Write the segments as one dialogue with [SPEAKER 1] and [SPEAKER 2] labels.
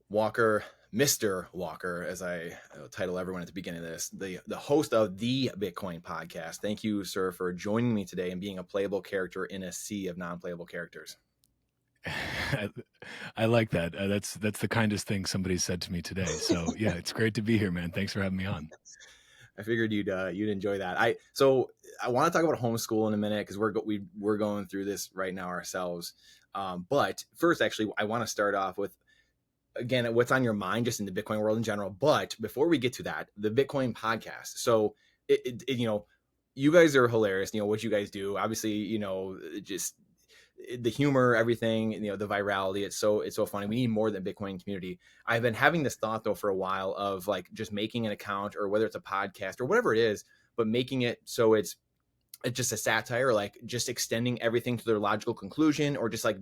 [SPEAKER 1] Walker, Mr. Walker, as I title everyone at the beginning of this, the host of the Bitcoin podcast. Thank you, sir, for joining me today and being a playable character in a sea of non-playable characters.
[SPEAKER 2] I like that. That's the kindest thing somebody said to me today. So yeah, it's great to be here, man. Thanks for having me on.
[SPEAKER 1] I figured you'd enjoy that. I want to talk about homeschool in a minute because we're going through this right now ourselves. But first, actually, I want to start off with, again, what's on your mind just in the Bitcoin world in general. But before we get to that, the Bitcoin podcast. So you guys are hilarious. What you guys do, obviously, just the humor, everything, the virality. It's so funny. We need more than Bitcoin community. I've been having this thought though for a while of like just making an account, or whether it's a podcast or whatever it is, but making it so it's just a satire, like just extending everything to their logical conclusion, or just like,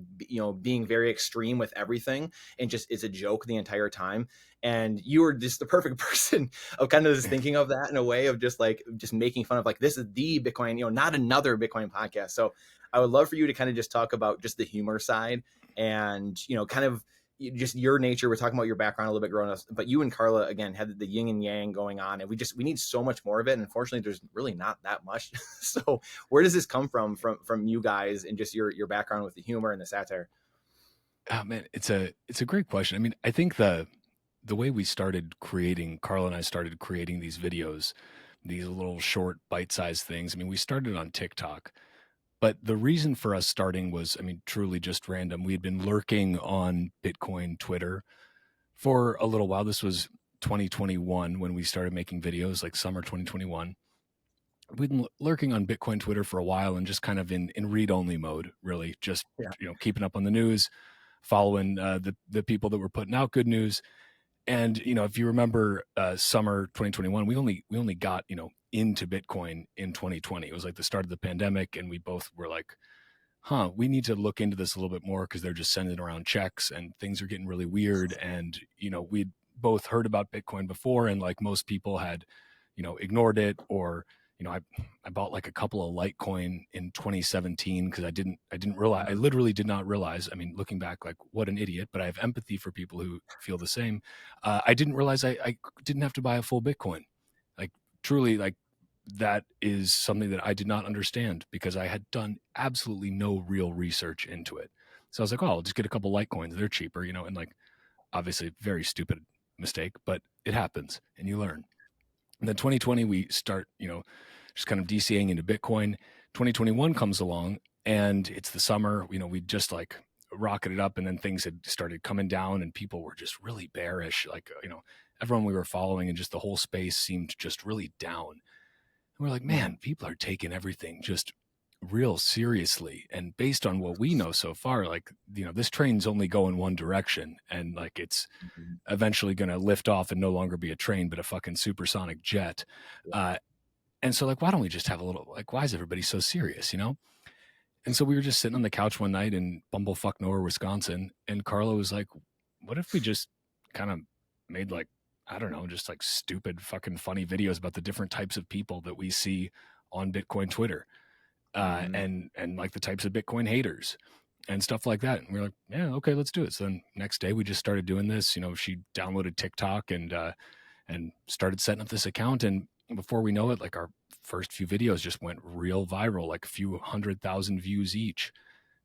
[SPEAKER 1] being very extreme with everything, and just it's a joke the entire time. And you were just the perfect person of kind of just thinking of that in a way of just making fun of, like, this is the Bitcoin, not another Bitcoin podcast. So I would love for you to kind of just talk about just the humor side, and kind of just your nature. We're talking about your background a little bit growing up, but you and Carla, again, had the yin and yang going on, and we need so much more of it. And unfortunately, there's really not that much. So where does this come from you guys, and just your background with the humor and the satire?
[SPEAKER 2] Oh man, it's a great question. I mean, I think the way we started creating, Carla and I started creating these videos, these little short bite-sized things. I mean, we started on TikTok. But the reason for us starting was, I mean, truly just random. We had been lurking on Bitcoin Twitter for a little while. This was 2021 when we started making videos, like summer 2021. We'd been lurking on Bitcoin Twitter for a while, and just kind of in read-only mode, really, just keeping up on the news, following the people that were putting out good news. And if you remember, summer 2021, we only got into Bitcoin in 2020. It was like the start of the pandemic, and we both were like, we need to look into this a little bit more, because they're just sending around checks and things are getting really weird. And we'd both heard about Bitcoin before, and like most people had ignored it, or I bought like a couple of Litecoin in 2017 because I didn't realize, I literally did not realize, I mean, looking back, like, what an idiot, but I have empathy for people who feel the same. I didn't realize I didn't have to buy a full Bitcoin. Like, truly, like, that is something that I did not understand, because I had done absolutely no real research into it. So I was like, oh, I'll just get a couple Litecoins. They're cheaper, and like, obviously very stupid mistake, but it happens and you learn. And then 2020, we start, just kind of DCAing into Bitcoin. 2021 comes along, and it's the summer. We just like rocketed up, and then things had started coming down, and people were just really bearish. Like, everyone we were following, and just the whole space seemed just really down. And we're like, man, people are taking everything just real seriously. And based on what we know so far, like, this train's only going one direction, and like, it's eventually going to lift off and no longer be a train, but a fucking supersonic jet. And so, like, why don't we just have a little, like, why is everybody so serious, And so we were just sitting on the couch one night in bumblefuck nowhere, Wisconsin, and Carla was like, what if we just kind of made, like, I don't know, just like stupid fucking funny videos about the different types of people that we see on Bitcoin Twitter, and like the types of Bitcoin haters and stuff like that. And we were like, yeah, okay, let's do it. So then next day we just started doing this. She downloaded TikTok and started setting up this account. And before we know it, like, our first few videos just went real viral, like a few 100,000 views each.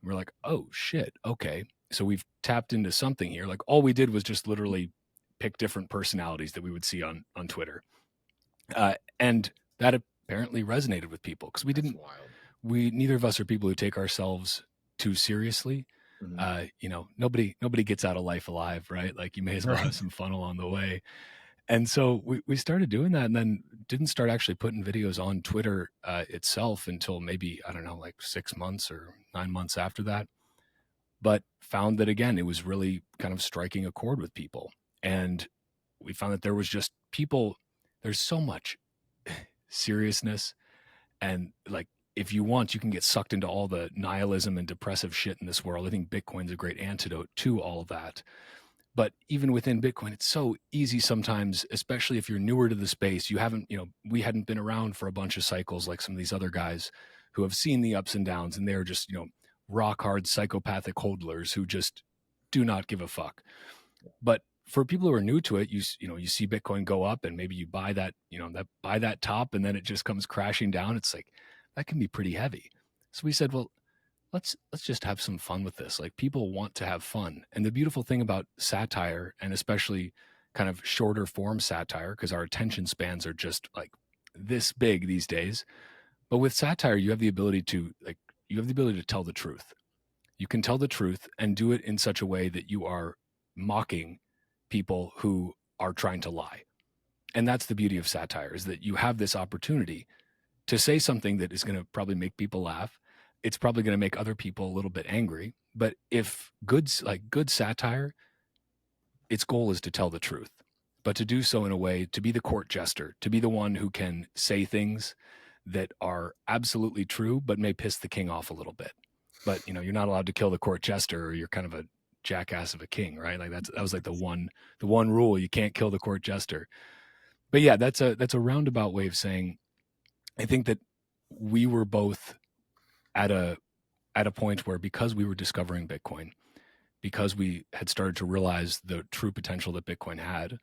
[SPEAKER 2] And we're like, oh shit, okay. So we've tapped into something here. Like, all we did was just literally pick different personalities that we would see on Twitter. And that apparently resonated with people, because neither of us are people who take ourselves too seriously. Nobody gets out of life alive, right? Like, you may as well have some fun along the way. And so we started doing that, and then didn't start actually putting videos on Twitter itself until maybe, I don't know, like 6 months or 9 months after that. But found that, again, it was really kind of striking a chord with people. And we found that there was just there's so much seriousness. And like, if you want, you can get sucked into all the nihilism and depressive shit in this world. I think Bitcoin's a great antidote to all of that. But even within Bitcoin, it's so easy sometimes, especially if you're newer to the space. We hadn't been around for a bunch of cycles like some of these other guys who have seen the ups and downs, and they're just, rock hard psychopathic hodlers who just do not give a fuck. But for people who are new to it, you see Bitcoin go up and maybe you buy that, buy that top and then it just comes crashing down. It's like, that can be pretty heavy. So we said, well, let's just have some fun with this. Like, people want to have fun. And the beautiful thing about satire, and especially kind of shorter form satire, because our attention spans are just like this big these days. But with satire, you have the ability to tell the truth. You can tell the truth and do it in such a way that you are mocking people who are trying to lie. And that's the beauty of satire, is that you have this opportunity to say something that is going to probably make people laugh. It's probably going to make other people a little bit angry. But if good satire, its goal is to tell the truth, but to do so in a way, to be the court jester, to be the one who can say things that are absolutely true, but may piss the king off a little bit. But, you're not allowed to kill the court jester, or you're kind of a jackass of a king, right? Like that was like the one rule: you can't kill the court jester. But yeah, that's a roundabout way of saying, I think that we were both at a point where, because we were discovering Bitcoin, because we had started to realize the true potential that Bitcoin had,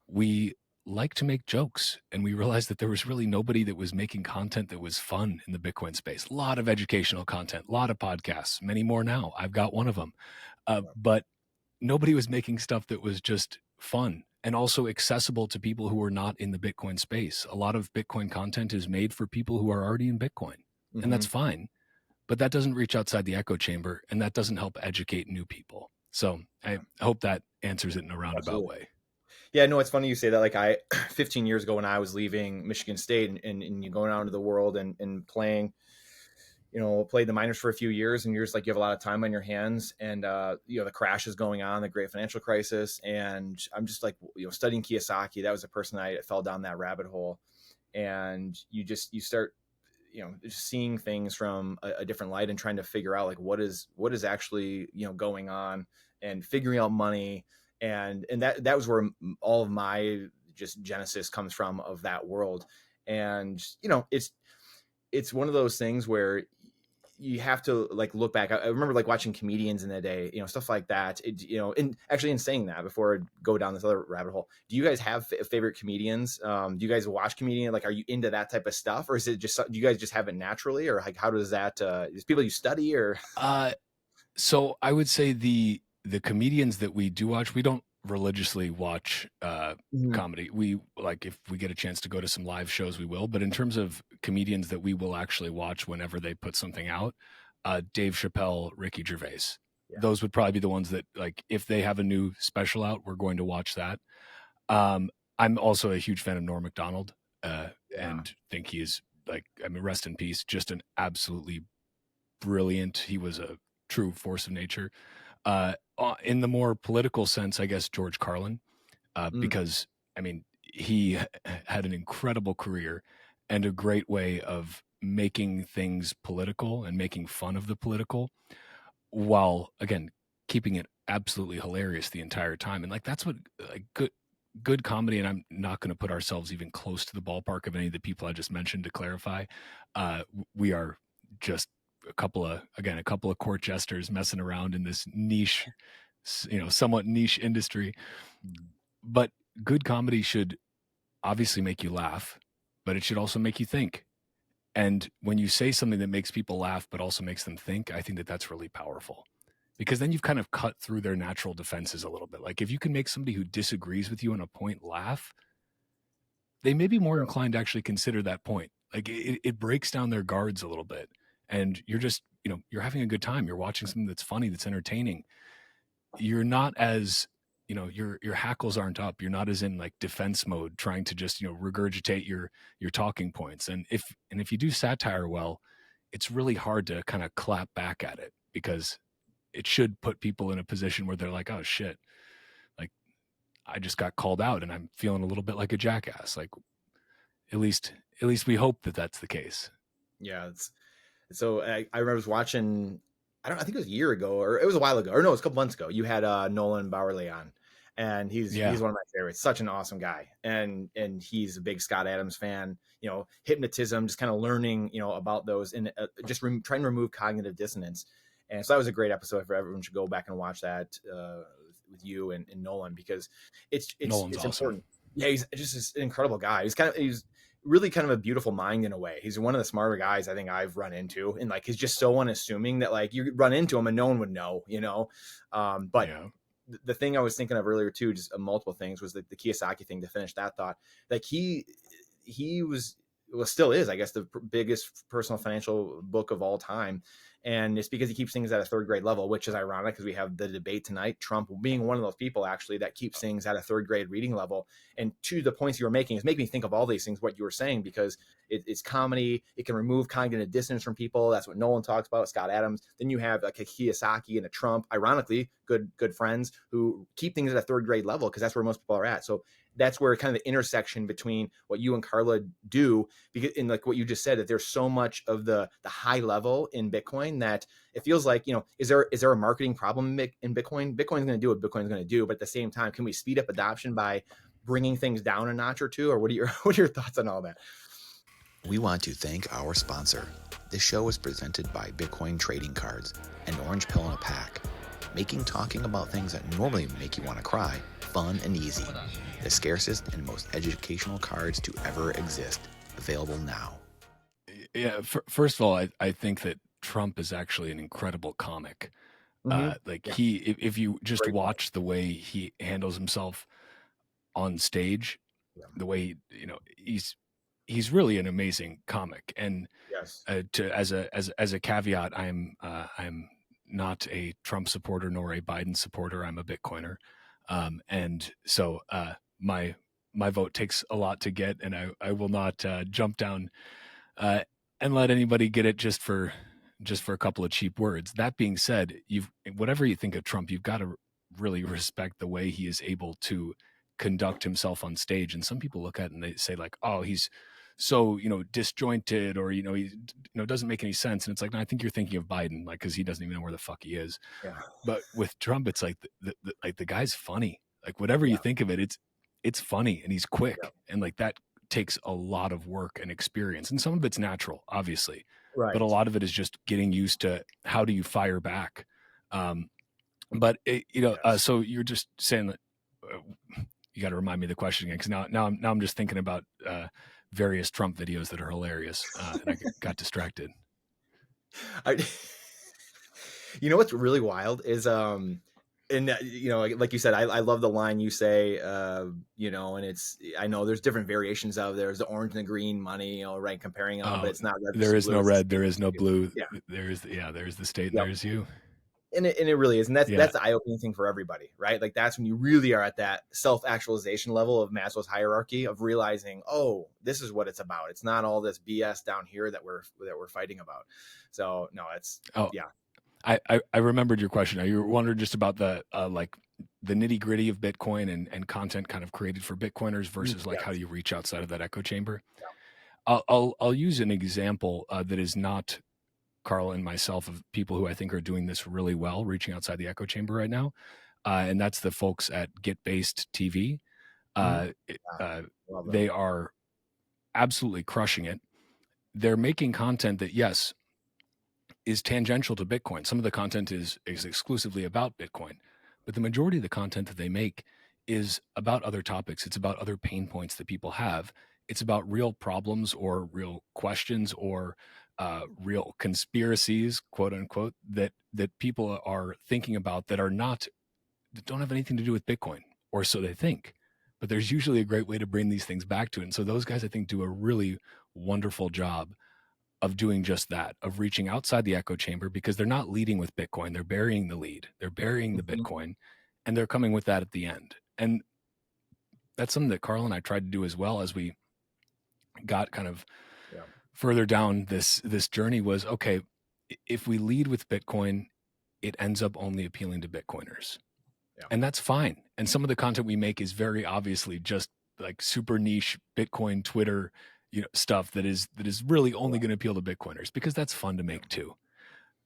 [SPEAKER 2] we like to make jokes, and we realized that there was really nobody that was making content that was fun in the Bitcoin space. A lot of educational content, a lot of podcasts, many more now. I've got one of them. But nobody was making stuff that was just fun and also accessible to people who are not in the Bitcoin space. A lot of Bitcoin content is made for people who are already in Bitcoin, and that's fine. But that doesn't reach outside the echo chamber, and that doesn't help educate new people. So I hope that answers it in a roundabout way.
[SPEAKER 1] Yeah, no, it's funny you say that. Like, 15 years ago when I was leaving Michigan State and you going out into the world and playing, played the minors for a few years, and you're just like, you have a lot of time on your hands, and the crash is going on, the great financial crisis, and I'm just like, studying Kiyosaki. That was the person I fell down that rabbit hole, and you start, just seeing things from a different light and trying to figure out like what is actually going on, and figuring out money, and that was where all of my just genesis comes from, of that world. And it's one of those things where you have to like look back. I remember like watching comedians in the day, stuff like that. And actually, in saying that, before I go down this other rabbit hole, do you guys have favorite comedians? Do you guys watch comedian? Like, are you into that type of stuff, or is it just, do you guys just have it naturally, or like, how does that, is people you study, or?
[SPEAKER 2] So I would say the comedians that we do watch, we don't religiously watch comedy. We, like, if we get a chance to go to some live shows, we will. But in terms of comedians that we will actually watch whenever they put something out, Dave Chappelle, Ricky Gervais, those would probably be the ones that, like, if they have a new special out, we're going to watch that. I'm also a huge fan of Norm Macdonald, and think he is, like, I mean, rest in peace, just an absolutely brilliant. He was a true force of nature. In the more political sense, I guess George Carlin, because I mean, he had an incredible career and a great way of making things political and making fun of the political, while again keeping it absolutely hilarious the entire time. And like, that's what, like, good comedy. And I'm not going to put ourselves even close to the ballpark of any of the people I just mentioned, to clarify. We are just a couple of court jesters messing around in this niche, somewhat niche industry. But good comedy should obviously make you laugh, but it should also make you think. And when you say something that makes people laugh but also makes them think, I think that that's really powerful, because then you've kind of cut through their natural defenses a little bit. Like, if you can make somebody who disagrees with you on a point laugh, they may be more inclined to actually consider that point. Like, it breaks down their guards a little bit, and you're just, you're having a good time. You're watching something that's funny, that's entertaining. You're not as, your hackles aren't up. You're not as in like defense mode, trying to just, regurgitate your talking points. And if you do satire well, it's really hard to kind of clap back at it, because it should put people in a position where they're like, oh shit, like, I just got called out and I'm feeling a little bit like a jackass. Like, at least we hope that that's the case.
[SPEAKER 1] Yeah. So I remember I was watching, I think it was a year ago, or it was a while ago, or no, it was a couple months ago. You had Nolan Bowerly on, and he's one of my favorites. Such an awesome guy, and he's a big Scott Adams fan. Hypnotism, just kind of learning, about those, and just trying to remove cognitive dissonance. And so that was a great episode. For everyone should go back and watch that. you and Nolan, because
[SPEAKER 2] Nolan's
[SPEAKER 1] it's
[SPEAKER 2] awesome.
[SPEAKER 1] important. Yeah, he's just an incredible guy. He's really kind of a beautiful mind in a way. He's one of the smarter guys I think I've run into, and like he's just so unassuming that like you run into him and no one would know, you know. But
[SPEAKER 2] Yeah.
[SPEAKER 1] the thing I was thinking of earlier too, just multiple things, was the Kiyosaki thing to finish that thought. Like he was, well, still is, I guess, the biggest personal financial book of all time. And it's because he keeps things at a third grade level, which is ironic because we have the debate tonight, Trump being one of those people actually that keeps things at a third grade reading level. And to the points you were making is making me think of all these things, what you were saying, because it's comedy. It can remove cognitive dissonance from people. That's what Nolan talks about, Scott Adams. Then you have like a Kiyosaki and a Trump, ironically, good friends who keep things at a third grade level because that's where most people are at. So that's where kind of the intersection between what you and Carla do, because in like what you just said, that there's so much of the high level in Bitcoin that it feels like, you know, is there a marketing problem in Bitcoin? Bitcoin's going to do what Bitcoin's going to do, but at the same time, can we speed up adoption by bringing things down a notch or two? Or what are your thoughts on all that?
[SPEAKER 3] We want to thank our sponsor. This show is presented by Bitcoin Trading Cards, an orange pill in a pack, making talking about things that normally make you want to cry fun and easy. The scarcest and most educational cards to ever exist. Available now.
[SPEAKER 2] Yeah. First of all, I think that Trump is actually an incredible comic. Like
[SPEAKER 1] Yeah,
[SPEAKER 2] if you just
[SPEAKER 1] great point.
[SPEAKER 2] watch the way he handles himself on stage,
[SPEAKER 1] Yeah.
[SPEAKER 2] the way, you know, he's really an amazing comic. And
[SPEAKER 1] Yes.
[SPEAKER 2] as a caveat, I'm not a Trump supporter nor a Biden supporter. I'm a Bitcoiner, and so my vote takes a lot to get, and I will not jump down uh, and let anybody get it just for a couple of cheap words. That being said, whatever you think of Trump, you've got to really respect the way he is able to conduct himself on stage. And some people look at it and they say like, oh, he's so, you know, disjointed, or, you know, he, you know, doesn't make any sense. And it's like, no, I think you're thinking of Biden, like, cause he doesn't even know where the fuck he is.
[SPEAKER 1] Yeah.
[SPEAKER 2] But with Trump, it's like like the guy's funny. Like whatever you
[SPEAKER 1] Yeah.
[SPEAKER 2] think of it, it's funny, and he's
[SPEAKER 1] Yeah.
[SPEAKER 2] quick, and like that takes a lot of work and experience. And some of it's natural, obviously, but a
[SPEAKER 1] Right.
[SPEAKER 2] lot of it is just getting used to how do you fire back. But you know,
[SPEAKER 1] Yes.
[SPEAKER 2] so you're just saying that you got to remind me of the question again, because now I'm just thinking about various Trump videos that are hilarious, and I got distracted.
[SPEAKER 1] I, you know what's really wild is and you know, like you said, I love the line you say, you know, and it's, I know there's different variations of, there's the orange and the green money, you know, right, comparing them, but
[SPEAKER 2] Oh,
[SPEAKER 1] it's not red
[SPEAKER 2] there
[SPEAKER 1] versus
[SPEAKER 2] is
[SPEAKER 1] blue,
[SPEAKER 2] no
[SPEAKER 1] it's the
[SPEAKER 2] red,
[SPEAKER 1] state
[SPEAKER 2] there is
[SPEAKER 1] versus
[SPEAKER 2] no
[SPEAKER 1] you.
[SPEAKER 2] blue.
[SPEAKER 1] Yeah.
[SPEAKER 2] There's the state, and
[SPEAKER 1] Yep.
[SPEAKER 2] there's you.
[SPEAKER 1] And it really is, and
[SPEAKER 2] Yeah.
[SPEAKER 1] that's the eye-opening thing for everybody, right? Like that's when you really are at that self-actualization level of Maslow's hierarchy, of realizing, oh, this is what it's about. It's not all this BS down here that we're fighting about. So no, it's,
[SPEAKER 2] Oh,
[SPEAKER 1] yeah.
[SPEAKER 2] I remembered your question. You were wondering just about the like the nitty gritty of Bitcoin and content kind of created for Bitcoiners versus like how do
[SPEAKER 1] Yes.
[SPEAKER 2] you reach outside of that echo chamber.
[SPEAKER 1] Yeah.
[SPEAKER 2] I'll use an example that is not Carl and myself, of people who I think are doing this really well, reaching outside the echo chamber right now, and that's the folks at Get Based TV.
[SPEAKER 1] Mhm. Yeah. Love them.
[SPEAKER 2] They are absolutely crushing it. They're making content that, yes, is tangential to Bitcoin. Some of the content is exclusively about Bitcoin, but the majority of the content that they make is about other topics. It's about other pain points that people have. It's about real problems or real questions or real conspiracies, quote unquote, that people are thinking about that don't have anything to do with Bitcoin, or so they think. But there's usually a great way to bring these things back to it. And so those guys, I think, do a really wonderful job of doing just that, of reaching outside the echo chamber, because they're not leading with Bitcoin. They're burying the lead. They're burying the
[SPEAKER 1] Mhm.
[SPEAKER 2] Bitcoin, and they're coming with that at the end. And that's something that Carl and I tried to do as well as we got kind of
[SPEAKER 1] Yeah.
[SPEAKER 2] further down this journey. Was okay, if we lead with Bitcoin, it ends up only appealing to Bitcoiners.
[SPEAKER 1] Yeah.
[SPEAKER 2] And that's fine. And some of the content we make is very obviously just like super niche Bitcoin Twitter, you know, stuff that is really only going to appeal to Bitcoiners, because that's fun to make too.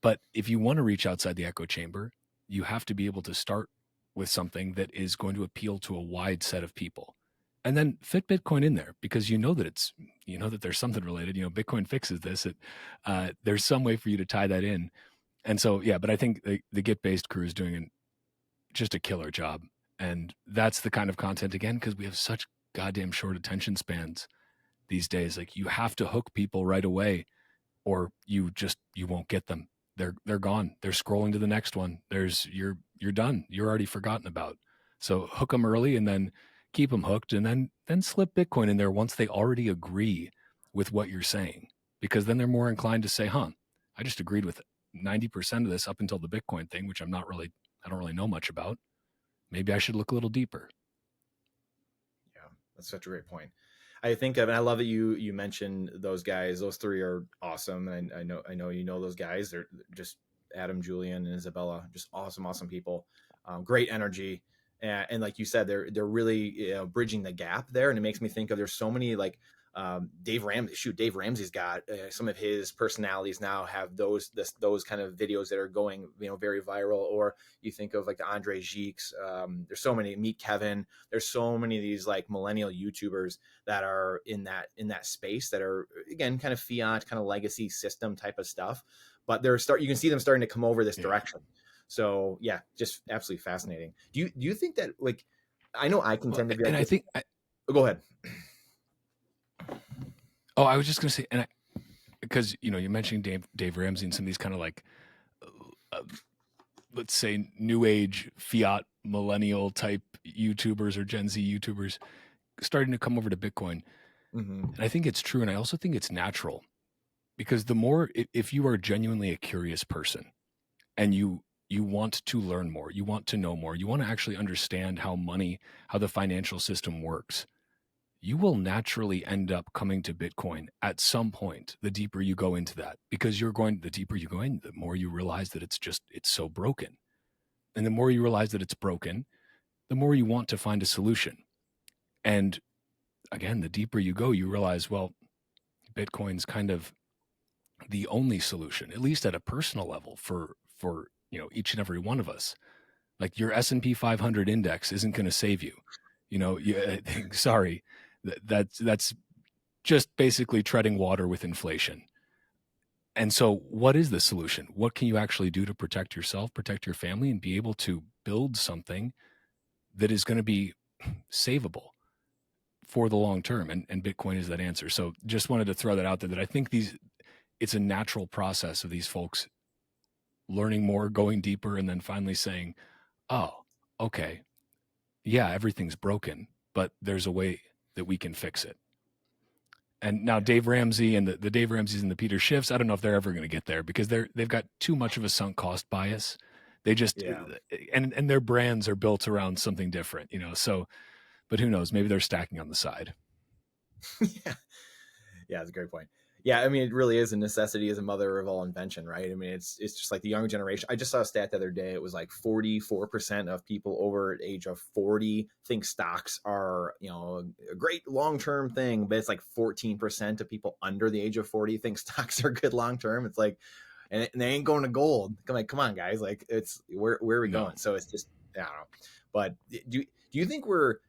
[SPEAKER 2] But if you want to reach outside the echo chamber, you have to be able to start with something that is going to appeal to a wide set of people. And then fit Bitcoin in there, because you know that there's something related. You know, Bitcoin fixes this. There's some way for you to tie that in. And so, yeah, but I think the Get Based crew is doing just a killer job. And that's the kind of content, again, because we have such goddamn short attention spans these days. Like, you have to hook people right away, or you won't get them. They're gone. They're scrolling to the next one. You're done. You're already forgotten about. So hook them early, and then keep them hooked, and then slip Bitcoin in there once they already agree with what you're saying, because then they're more inclined to say, I just agreed with 90% of this up until the Bitcoin thing, which I don't really know much about. Maybe I should look a little deeper.
[SPEAKER 1] Yeah, that's such a great point. I think of, and I love that you mentioned those guys. Those three are awesome, and I know you know those guys. They're just Adam, Julian, and Isabella, just awesome people. Great energy, and like you said, they're really bridging the gap there. And it makes me think of, there's so many, like Dave Ramsey's got some of his personalities now have those kind of videos that are going very viral. Or you think of like the Andre Gieks. There's so many. Meet Kevin. There's so many of these like millennial YouTubers that are in that space, that are, again, kind of fiat, kind of legacy system type of stuff. But you can see them starting to come over this direction. So yeah, just absolutely fascinating. Do you think that, like, I know I can tend to be,
[SPEAKER 2] and I think
[SPEAKER 1] go ahead.
[SPEAKER 2] Oh, I was just going to say, because you're mentioning Dave Ramsey and some of these kind of like, let's say, new age fiat millennial type YouTubers or Gen Z YouTubers starting to come over to Bitcoin.
[SPEAKER 1] Mm-hmm.
[SPEAKER 2] And I think it's true. And I also think it's natural, because the more, if you are genuinely a curious person and you want to learn more, you want to know more, you want to actually understand how the financial system works, you will naturally end up coming to Bitcoin at some point, the deeper you go into that, because the deeper you go in, the more you realize that it's so broken. And the more you realize that it's broken, the more you want to find a solution. And again, the deeper you go, you realize, well, Bitcoin's kind of the only solution, at least at a personal level, for each and every one of us. Like, your S&P 500 index isn't going to save you. Sorry. That's just basically treading water with inflation. And so what is the solution? What can you actually do to protect yourself, protect your family, and be able to build something that is going to be savable for the long term? And Bitcoin is that answer. So just wanted to throw that out there, that I think it's a natural process of these folks learning more, going deeper, and then finally saying, oh, okay, yeah, everything's broken, but there's a way that we can fix it. And now Dave Ramsey and the Dave Ramseys and the Peter Schiffs, I don't know if they're ever going to get there, because they've got too much of a sunk cost bias. They just, and their brands are built around something different, so, but who knows, maybe they're stacking on the side.
[SPEAKER 1] Yeah, that's a great point. Yeah, I mean, it really is, a necessity is a mother of all invention, right? I mean, it's just like the younger generation. I just saw a stat the other day. It was like 44% of people over the age of 40 think stocks are, a great long-term thing, but it's like 14% of people under the age of 40 think stocks are good long-term. It's like, and they ain't going to gold. I'm like, come on, guys. Like, it's where are we going? So it's just, I don't know. But do you think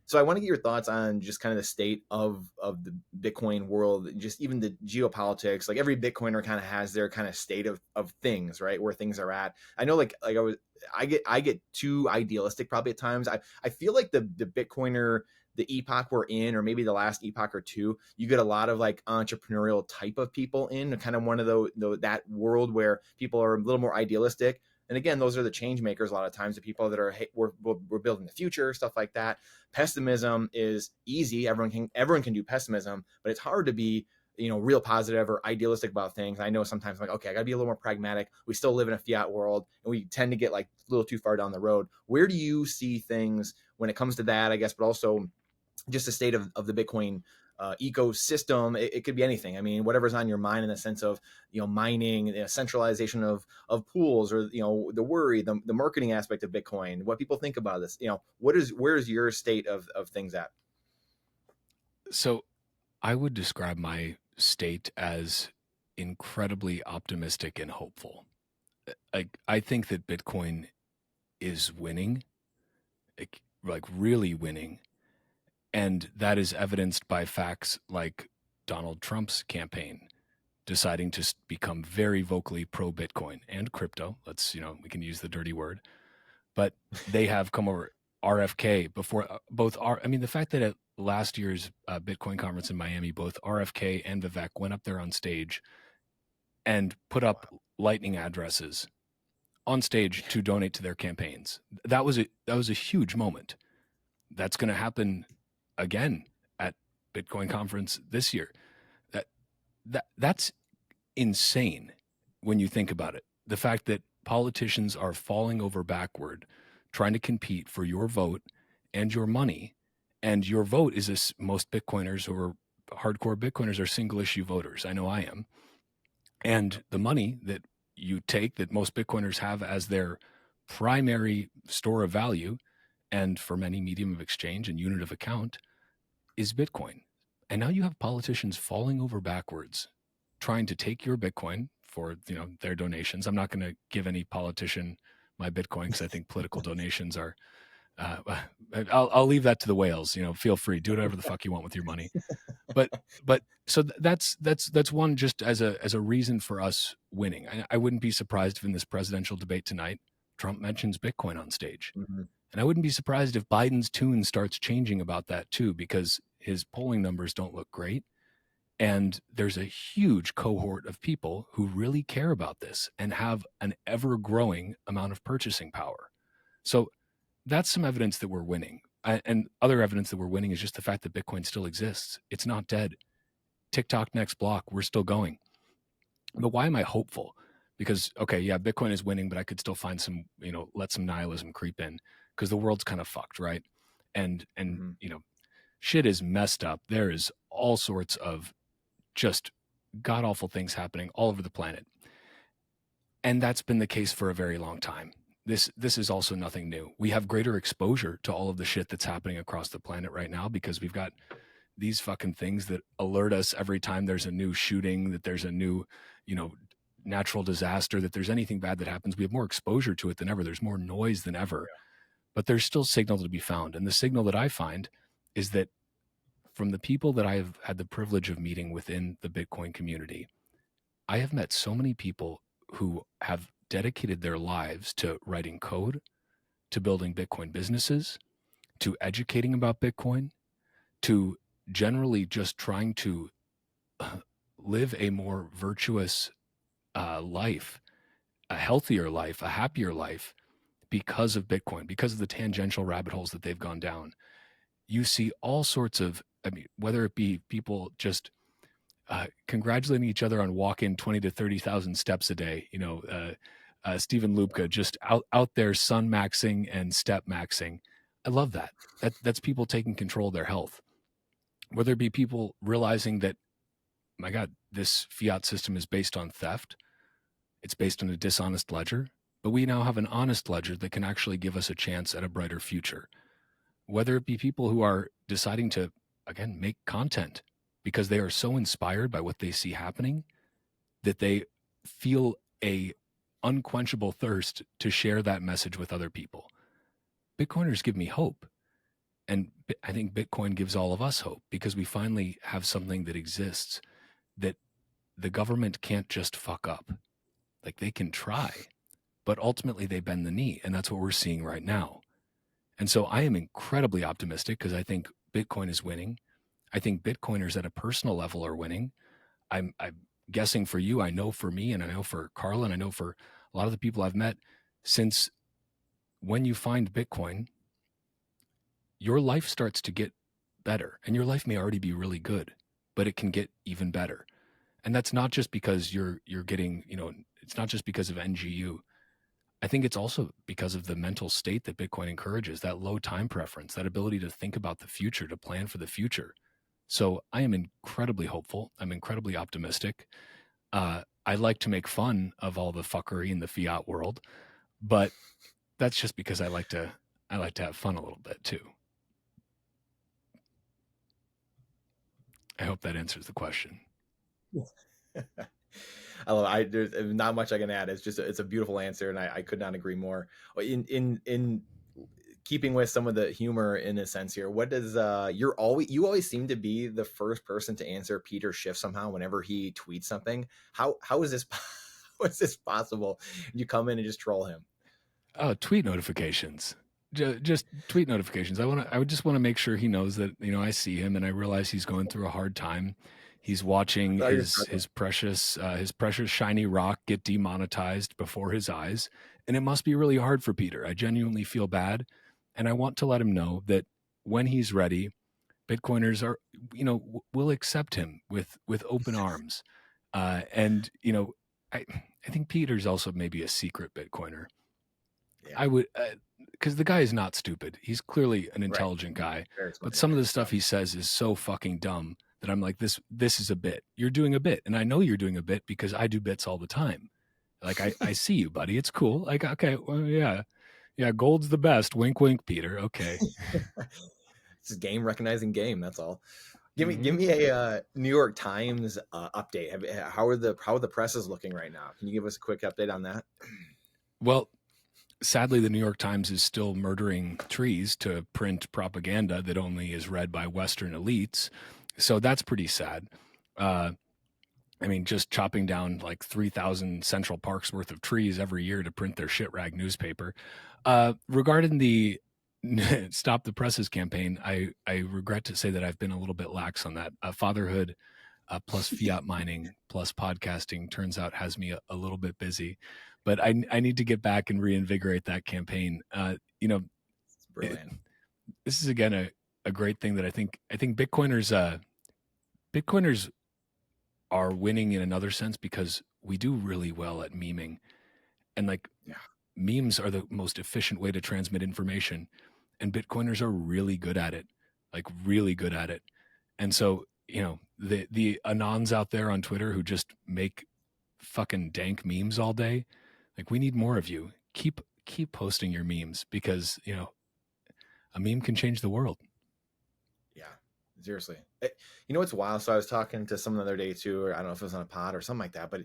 [SPEAKER 1] so I want to get your thoughts on just kind of the state of the Bitcoin world, just even the geopolitics. Like, every Bitcoiner kind of has their kind of state of things, right? Where things are at. I know, I get too idealistic probably at times. I feel like the Bitcoiner, the epoch we're in, or maybe the last epoch or two, you get a lot of like entrepreneurial type of people in kind of one of that world where people are a little more idealistic. And again, those are the change makers a lot of times, the people that are, hey, we're building the future, stuff like that. Pessimism is easy. Everyone can do pessimism, but it's hard to be, real positive or idealistic about things. I know sometimes I'm like, okay, I gotta be a little more pragmatic. We still live in a fiat world, and we tend to get like a little too far down the road. Where do you see things when it comes to that, I guess, but also just the state of the Bitcoin ecosystem? It could be anything. I mean, whatever's on your mind in the sense of, mining, centralization of pools, or, the worry, the marketing aspect of Bitcoin, what people think about this, where's your state of things at?
[SPEAKER 2] So I would describe my state as incredibly optimistic and hopeful. I think that Bitcoin is winning, like really winning. And that is evidenced by facts like Donald Trump's campaign deciding to become very vocally pro-Bitcoin and crypto. We can use the dirty word. but they have come over RFK before the fact that at last year's Bitcoin conference in Miami, both RFK and Vivek went up there on stage and put up lightning addresses on stage to donate to their campaigns. That was a huge moment. That's going to happen again at Bitcoin conference this year. That's insane when you think about it. The fact that politicians are falling over backward trying to compete for your vote and your money, and your vote is most Bitcoiners or hardcore Bitcoiners are single issue voters. I know I am. And the money that you take, that most Bitcoiners have as their primary store of value, and for many medium of exchange and unit of account, is Bitcoin. And now you have politicians falling over backwards trying to take your Bitcoin for their donations. I'm not going to give any politician my Bitcoin because I think political donations are I'll leave that to the whales. Feel free, do whatever the fuck you want with your money. But so that's one, just as a reason for us winning. I wouldn't be surprised if in this presidential debate tonight Trump mentions Bitcoin on stage.
[SPEAKER 1] Mm-hmm.
[SPEAKER 2] And I wouldn't be surprised if Biden's tune starts changing about that too, because his polling numbers don't look great. And there's a huge cohort of people who really care about this and have an ever-growing amount of purchasing power. So that's some evidence that we're winning. And other evidence that we're winning is just the fact that Bitcoin still exists. It's not dead. TikTok next block, we're still going. But why am I hopeful? Because, okay, yeah, Bitcoin is winning, but I could still find some, let some nihilism creep in because the world's kind of fucked, right? And
[SPEAKER 1] Mm-hmm.
[SPEAKER 2] Shit is messed up. There is all sorts of just god awful things happening all over the planet. And that's been the case for a very long time. This is also nothing new. We have greater exposure to all of the shit that's happening across the planet right now because we've got these fucking things that alert us every time there's a new shooting, that there's a new, natural disaster, that there's anything bad that happens. We have more exposure to it than ever. There's more noise than ever.
[SPEAKER 1] Yeah.
[SPEAKER 2] But there's still signal to be found. And the signal that I find is that from the people that I have had the privilege of meeting within the Bitcoin community, I have met so many people who have dedicated their lives to writing code, to building Bitcoin businesses, to educating about Bitcoin, to generally just trying to live a more virtuous life, a healthier life, a happier life because of Bitcoin, because of the tangential rabbit holes that they've gone down. You see all sorts of, whether it be people just congratulating each other on walking 20 to 30,000 steps a day, Stephen Lupka just out there sun maxing and step maxing. I love that. That's people taking control of their health. Whether it be people realizing that, my God, this fiat system is based on theft. It's based on a dishonest ledger, but we now have an honest ledger that can actually give us a chance at a brighter future. Whether it be people who are deciding to, again, make content because they are so inspired by what they see happening that they feel a unquenchable thirst to share that message with other people. Bitcoiners give me hope. And I think Bitcoin gives all of us hope because we finally have something that exists that the government can't just fuck up. Like, they can try, but ultimately they bend the knee. And that's what we're seeing right now. And so I am incredibly optimistic because I think Bitcoin is winning. I think Bitcoiners at a personal level are winning. I'm guessing for you, I know for me, and I know for Carla, and I know for a lot of the people I've met, since when you find Bitcoin, your life starts to get better. And your life may already be really good, but it can get even better. And that's not just because you're getting, it's not just because of NGU. I think it's also because of the mental state that Bitcoin encourages, that low time preference, that ability to think about the future, to plan for the future. So I am incredibly hopeful. I'm incredibly optimistic. I like to make fun of all the fuckery in the fiat world, but that's just because I like to have fun a little bit too. I hope that answers the question.
[SPEAKER 1] I love it. There's not much I can add. It's a beautiful answer, and I could not agree more. In keeping with some of the humor in a sense here, what does you always seem to be the first person to answer Peter Schiff somehow whenever he tweets something. How is this how is this possible? You come in and just troll him.
[SPEAKER 2] Oh, tweet notifications. Just tweet notifications. I would just want to make sure he knows that, I see him and I realize he's going through a hard time. He's watching
[SPEAKER 1] I thought you were
[SPEAKER 2] his precious shiny rock get demonetized before his eyes, and it must be really hard for Peter. I genuinely feel bad, and I want to let him know that when he's ready, Bitcoiners are, will accept him with open arms. And I think Peter's also maybe a secret Bitcoiner.
[SPEAKER 1] Yeah.
[SPEAKER 2] I would, because the guy is not stupid. He's clearly an
[SPEAKER 1] Right.
[SPEAKER 2] intelligent guy,
[SPEAKER 1] Very smart.
[SPEAKER 2] but some of the stuff he says is so fucking dumb that I'm like, this is a bit. You're doing a bit, and I know you're doing a bit because I do bits all the time. Like I see you, buddy. It's cool. Like, okay, well, yeah, gold's the best. Wink, wink, Peter. Okay.
[SPEAKER 1] It's just game recognizing game. That's all. Give me a New York Times update. How are the presses looking right now? Can you give us a quick update on that?
[SPEAKER 2] Well, sadly, the New York Times is still murdering trees to print propaganda that only is read by Western elites. So that's pretty sad. I mean, just chopping down like 3,000 Central Park's worth of trees every year to print their shit rag newspaper. Regarding the Stop the Presses campaign, I regret to say that I've been a little bit lax on that. Fatherhood plus fiat mining plus podcasting turns out has me a little bit busy, but I need to get back and reinvigorate that campaign.
[SPEAKER 1] It's brilliant.
[SPEAKER 2] This is again a great thing that I think Bitcoiners are winning in another sense because we do really well at memeing, and memes are the most efficient way to transmit information, and Bitcoiners are really good at it, And so, the anons out there on Twitter who just make fucking dank memes all day, like, we need more of you. Keep posting your memes because, a meme can change the world.
[SPEAKER 1] Yeah, seriously. You know what's wild? So I was talking to someone the other day too, or I don't know if it was on a pod or something like that, but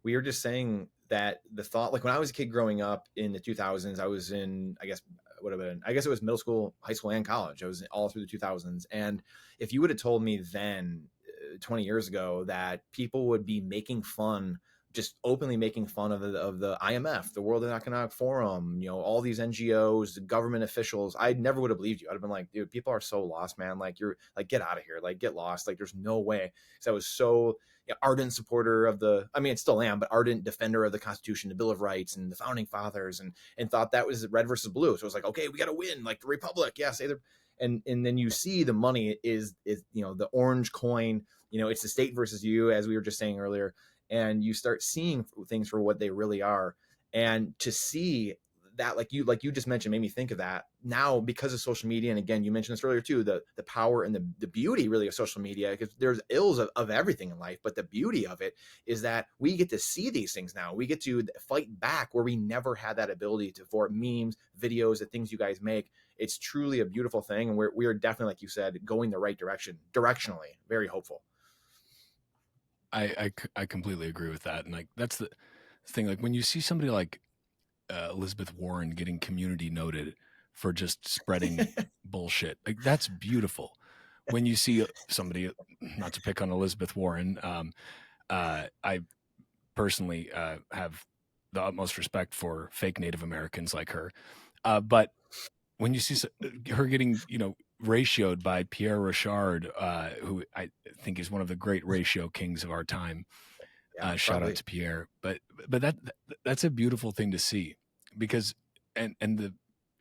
[SPEAKER 1] we were just saying that the thought, like when I was a kid growing up in the 2000s, I was in, I guess it was middle school, high school, and college. I was all through the 2000s. And if you would have told me then, 20 years ago, that people would be making fun, just openly making fun of the IMF, the World Economic Forum, all these NGOs, the government officials, I never would have believed you. I'd have been like, dude, people are so lost, man. Like, you're like, get out of here, like, get lost. Like, there's no way. Because I was so ardent supporter of I still am, but ardent defender of the Constitution, the Bill of Rights, and the founding fathers, and thought that was red versus blue. So it was like, okay, we got to win, like the Republic. Yeah, say the, and then you see the money is the orange coin. It's the state versus you, as we were just saying earlier. And you start seeing things for what they really are. And to see that, like you just mentioned, made me think of that now because of social media. And again, you mentioned this earlier too, the power and the beauty really of social media, because there's ills of everything in life, but the beauty of it is that we get to see these things now. We get to fight back where we never had that ability to, for memes, videos, the things you guys make. It's truly a beautiful thing. And we are definitely, like you said, going the right direction, directionally, very hopeful.
[SPEAKER 2] I completely agree with that. And like, that's the thing. Like when you see somebody like Elizabeth Warren getting community noted for just spreading bullshit, like that's beautiful. When you see somebody, not to pick on Elizabeth Warren, I personally have the utmost respect for fake Native Americans like her. But when you see her getting, ratioed by Pierre Richard, who I think is one of the great ratio kings of our time. Shout out to Pierre. But that's a beautiful thing to see, because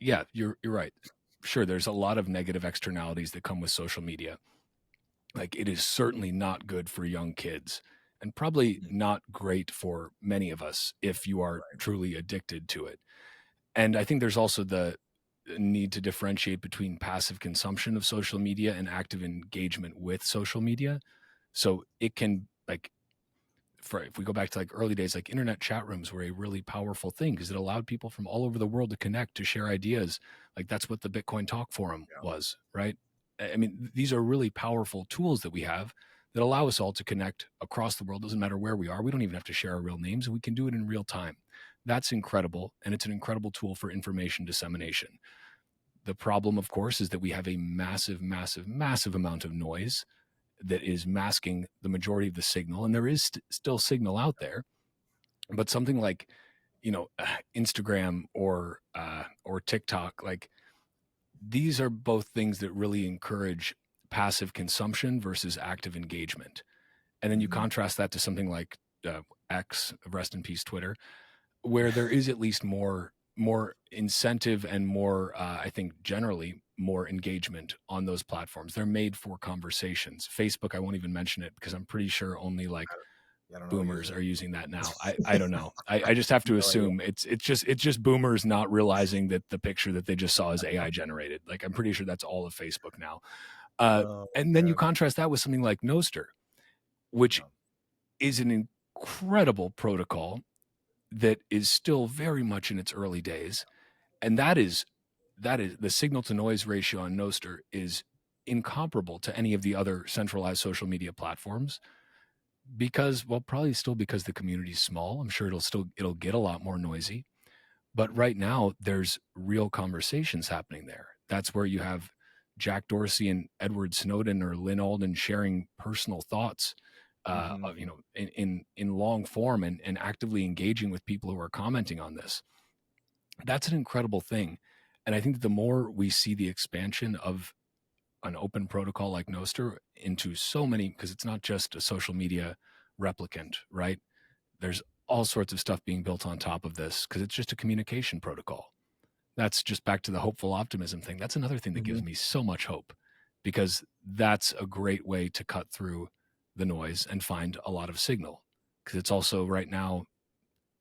[SPEAKER 2] you're right. Sure, there's a lot of negative externalities that come with social media. Like, it is certainly not good for young kids, and probably not great for many of us if you are truly addicted to it. And I think there's also the need to differentiate between passive consumption of social media and active engagement with social media. So it can, like, if we go back to like early days, like internet chat rooms were a really powerful thing because it allowed people from all over the world to connect, to share ideas. Like, that's what the Bitcoin Talk Forum was, right? I mean, these are really powerful tools that we have that allow us all to connect across the world. Doesn't matter where we are. We don't even have to share our real names, and we can do it in real time. That's incredible. And it's an incredible tool for information dissemination. The problem, of course, is that we have a massive, massive, massive amount of noise that is masking the majority of the signal. And there is still signal out there, but something like Instagram or TikTok, like these are both things that really encourage passive consumption versus active engagement. And then you
[SPEAKER 1] Mhm.
[SPEAKER 2] contrast that to something like X, rest in peace, Twitter, where there is at least more incentive and more, I think, generally more engagement on those platforms. They're made for conversations. Facebook, I won't even mention it because I'm pretty sure only like
[SPEAKER 1] I don't know who
[SPEAKER 2] boomers
[SPEAKER 1] uses
[SPEAKER 2] are using that now.
[SPEAKER 1] it.
[SPEAKER 2] I don't know. I just have to
[SPEAKER 1] No idea.
[SPEAKER 2] assume it's just boomers not realizing that the picture that they just saw is AI generated. Like I'm pretty sure that's all of Facebook now.
[SPEAKER 1] Oh,
[SPEAKER 2] And then you
[SPEAKER 1] God.
[SPEAKER 2] contrast that with something like Nostr, which
[SPEAKER 1] Yeah.
[SPEAKER 2] is an incredible protocol that is still very much in its early days. And that is the signal to noise ratio on Nostr is incomparable to any of the other centralized social media platforms because, well, probably still because the community's small. I'm sure it'll get a lot more noisy. But right now, there's real conversations happening there. That's where you have Jack Dorsey and Edward Snowden or Lynn Alden sharing personal thoughts,
[SPEAKER 1] Mhm.
[SPEAKER 2] in long form and actively engaging with people who are commenting on this. That's an incredible thing. And I think that the more we see the expansion of an open protocol like Nostr into so many, because it's not just a social media replicant, right? There's all sorts of stuff being built on top of this because it's just a communication protocol. That's just back to the hopeful optimism thing. That's another thing that gives
[SPEAKER 1] Mhm.
[SPEAKER 2] me so much hope because that's a great way to cut through the noise and find a lot of signal because it's also right now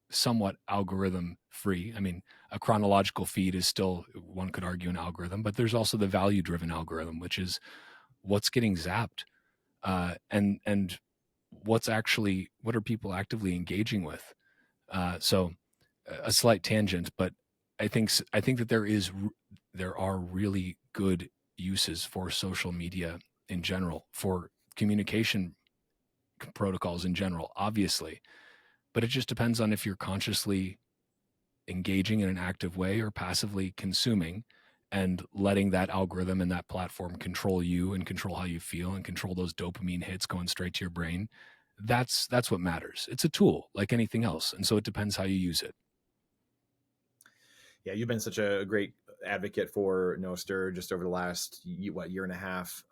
[SPEAKER 2] somewhat algorithm free. I mean, a chronological feed is still, one could argue, an algorithm, but there's also the value driven algorithm, which is what's getting zapped, and what are people actively engaging with. So a slight tangent, but I think that there are really good uses for social media in general, for communication protocols in general, obviously, but it just depends on if you're consciously engaging in an active way or passively consuming and letting that algorithm and that platform control you and control how you feel and control those dopamine hits going straight to your brain. That's what matters. It's a tool like anything else, and so it depends how you use it.
[SPEAKER 1] Yeah, you've been such a great advocate for Nostr just over the last year and a half,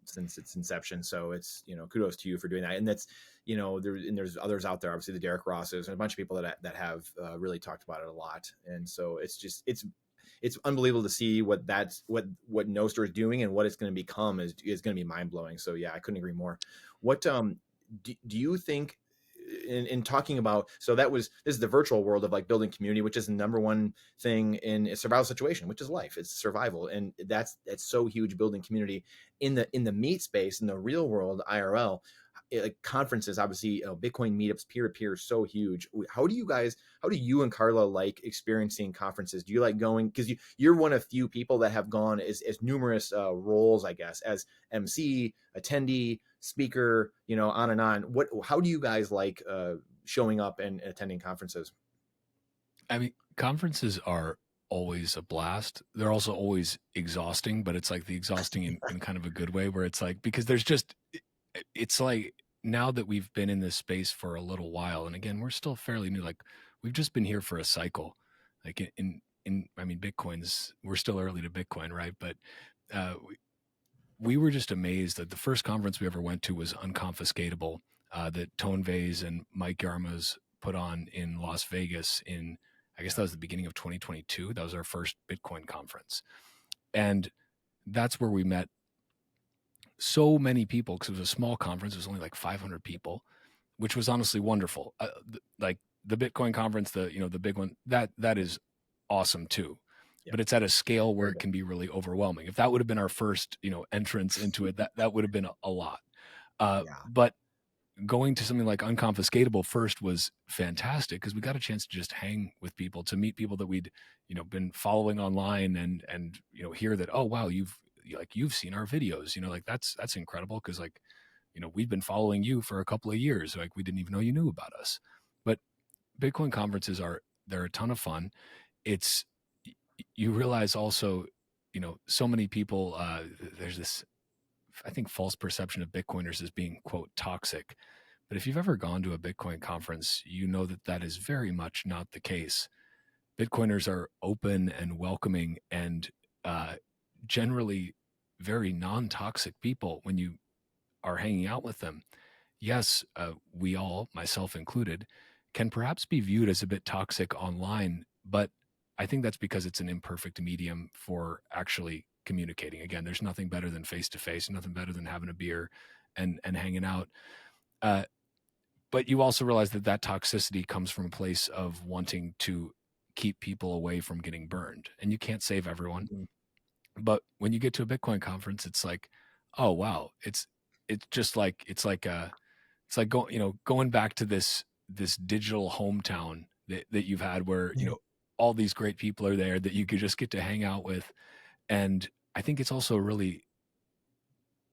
[SPEAKER 1] since its inception. So it's, kudos to you for doing that. And that's, there's others out there, obviously the Derek Rosses and a bunch of people that have really talked about it a lot. And so it's unbelievable to see what Nostr is doing and what it's going to become is going to be mind blowing. So yeah, I couldn't agree more. What do you think in talking about, so this is the virtual world of like building community, which is the number one thing in a survival situation, which is life, it's survival, and that's so huge, building community in the meat space, in the real world, IRL, like conferences, obviously, Bitcoin meetups, peer-to-peer, so huge. How do you and Carla like experiencing conferences? Do you like going, because you're one of few people that have gone as numerous roles, I guess, as MC, attendee, speaker, on and on. How do you guys like showing up and attending conferences?
[SPEAKER 2] I mean, conferences are always a blast. They're also always exhausting, but it's like the exhausting in kind of a good way, where it's like, because it's like now that we've been in this space for a little while, and again, we're still fairly new, like we've just been here for a cycle. Like I mean, we're still early to Bitcoin, right? But we were just amazed that the first conference we ever went to was Unconfiscatable, that Tone Vase and Mike Yarmos put on in Las Vegas I guess that was the beginning of 2022. That was our first Bitcoin conference. And that's where we met so many people because it was a small conference. It was only like 500 people, which was honestly wonderful. Like the Bitcoin conference, the big one, that is awesome too.
[SPEAKER 1] Yeah,
[SPEAKER 2] But it's at a scale where
[SPEAKER 1] very
[SPEAKER 2] it
[SPEAKER 1] good.
[SPEAKER 2] can be really overwhelming. If that would have been our first, entrance into it, that would have been a lot.
[SPEAKER 1] Yeah.
[SPEAKER 2] But going to something like Unconfiscatable first was fantastic because we got a chance to just hang with people, to meet people that we'd, been following online and hear that, oh wow, you've seen our videos, like that's incredible because like, we've been following you for a couple of years, like we didn't even know you knew about us. But Bitcoin conferences they're a ton of fun. It's You realize also, so many people, there's this, I think, false perception of Bitcoiners as being, quote, toxic, But if you've ever gone to a Bitcoin conference, you know that that is very much not the case. Bitcoiners are open and welcoming and uh, generally very non-toxic people when you are hanging out with them. Yes, we all, myself included, can perhaps be viewed as a bit toxic online, but I think that's because it's an imperfect medium for actually communicating. Again, there's nothing better than face to face, nothing better than having a beer and hanging out. Uh, but you also realize that that toxicity comes from a place of wanting to keep people away from getting burned, and you can't save everyone.
[SPEAKER 1] Mhm.
[SPEAKER 2] But when you get to a Bitcoin conference, it's like, oh wow, it's just like it's like going back to this digital hometown that you've had where all these great people are there that you could just get to hang out with. And I think it's also a really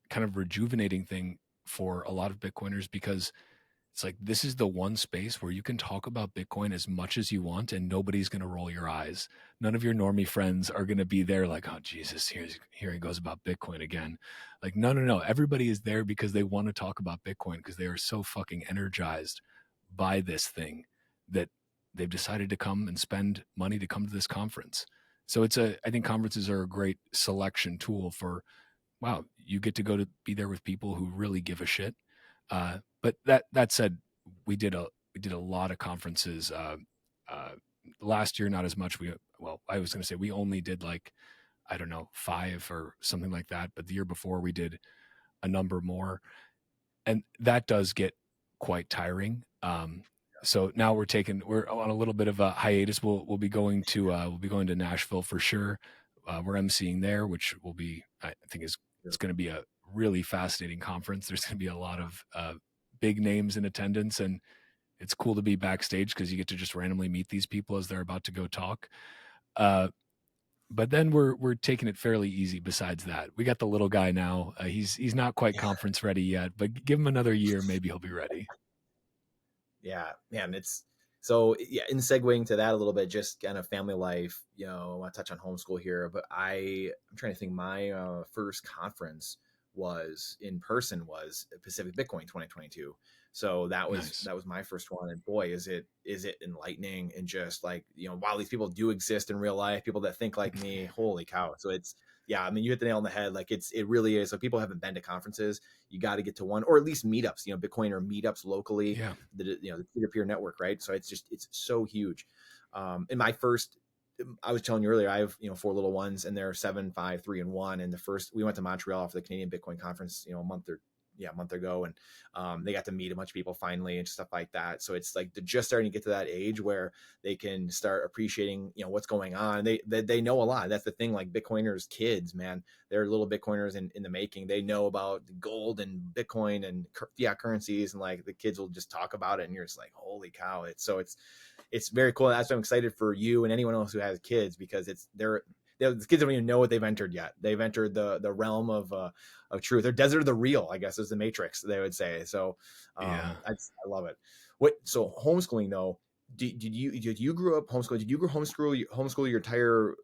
[SPEAKER 2] kind of rejuvenating thing for a lot of Bitcoiners because it's like this is the one space where you can talk about Bitcoin as much as you want and nobody's going to roll your eyes. None of your normie friends are going to be there like, oh, Jesus, here he goes about Bitcoin again. Like, no. Everybody is there because they want to talk about Bitcoin because they are so fucking energized by this thing that they've decided to come and spend money to come to this conference. So I think conferences are a great selection tool for, wow, you get to go to be there with people who really give a shit. But that said, we did a lot of conferences. Uh, Last year, not as much. I was going to say we only did like I don't know 5 or something like that. But the year before, we did a number more, and that does get quite tiring. So now we're on a little bit of a hiatus. We'll be going to Nashville for sure. We're emceeing there, which will be I think it's going to be a really fascinating conference. There's going to be a lot of big names in attendance, and it's cool to be backstage because you get to just randomly meet these people as they're about to go talk. But then we're taking it fairly easy. Besides that, we got the little guy now. He's not quite conference ready yet, but give him another year, maybe he'll be ready.
[SPEAKER 1] Yeah, man, it's so yeah. In segueing to that a little bit, just kind of family life. I want to touch on homeschool here, but I'm trying to think. My first conference was in person was Pacific Bitcoin 2022. So
[SPEAKER 2] Nice.
[SPEAKER 1] that was my first one, and boy, is it enlightening and just like wow, these people do exist in real life. People that think like me, holy cow! So it's yeah, I mean, you hit the nail on the head. Like it really is. So people haven't been to conferences, you got to get to one or at least meetups. Bitcoiner meetups locally.
[SPEAKER 2] Yeah.
[SPEAKER 1] The peer-to-peer network, right? So it's so huge. In my first, I was telling you earlier, I have 4 little ones, and they're 7, 5, 3, and 1. And the first, we went to Montreal for the Canadian Bitcoin conference, a month ago, and they got to meet a bunch of people finally and stuff like that. So it's like they're just starting to get to that age where they can start appreciating what's going on. They know a lot. That's the thing. Like Bitcoiners, kids, man, they're little Bitcoiners in the making. They know about gold and Bitcoin and fiat currencies, and like the kids will just talk about it, and you're just like, holy cow! It's very cool. That's why I'm excited for you and anyone else who has kids, because the kids don't even know what they've entered yet. They've entered the realm of truth, or desert of the real, I guess, is the Matrix, they would say. So
[SPEAKER 2] Yeah.
[SPEAKER 1] I love it. So homeschooling though, did you grow up homeschool? Did you homeschool your entire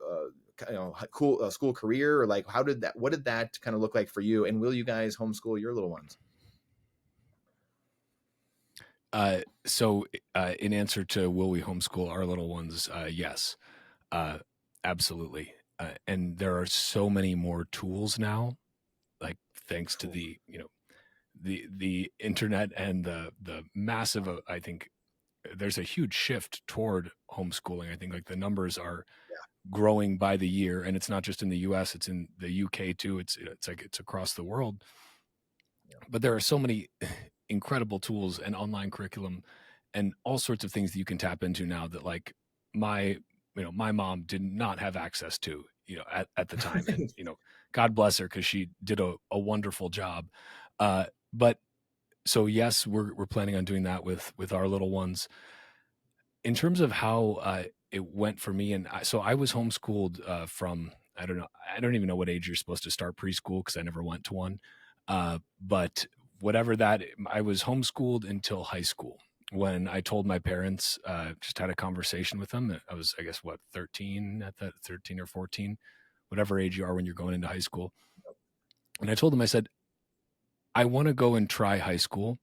[SPEAKER 1] school career, or like what did that kind of look like for you? And will you guys homeschool your little ones?
[SPEAKER 2] So in answer to will we homeschool our little ones, yes, absolutely. And there are so many more tools now, like thanks to the internet and the massive. I think there's a huge shift toward homeschooling. I think like the numbers are growing by the year, and it's not just in the U.S. It's in the U.K. too. It's like it's across the world. But there are so many incredible tools and online curriculum and all sorts of things that you can tap into now that like my my mom did not have access to at the time. And God bless her, because she did a wonderful job. But so yes, we're planning on doing that with our little ones. In terms of how it went for me, and so I was homeschooled from, I don't know, I don't even know what age you're supposed to start preschool because I never went to one. But whatever that, I was homeschooled until high school, when I told my parents, just had a conversation with them. I was, I guess, 13 at that, 13 or 14, whatever age you are when you're going into high school. And I told them, I said, I want to go and try high school,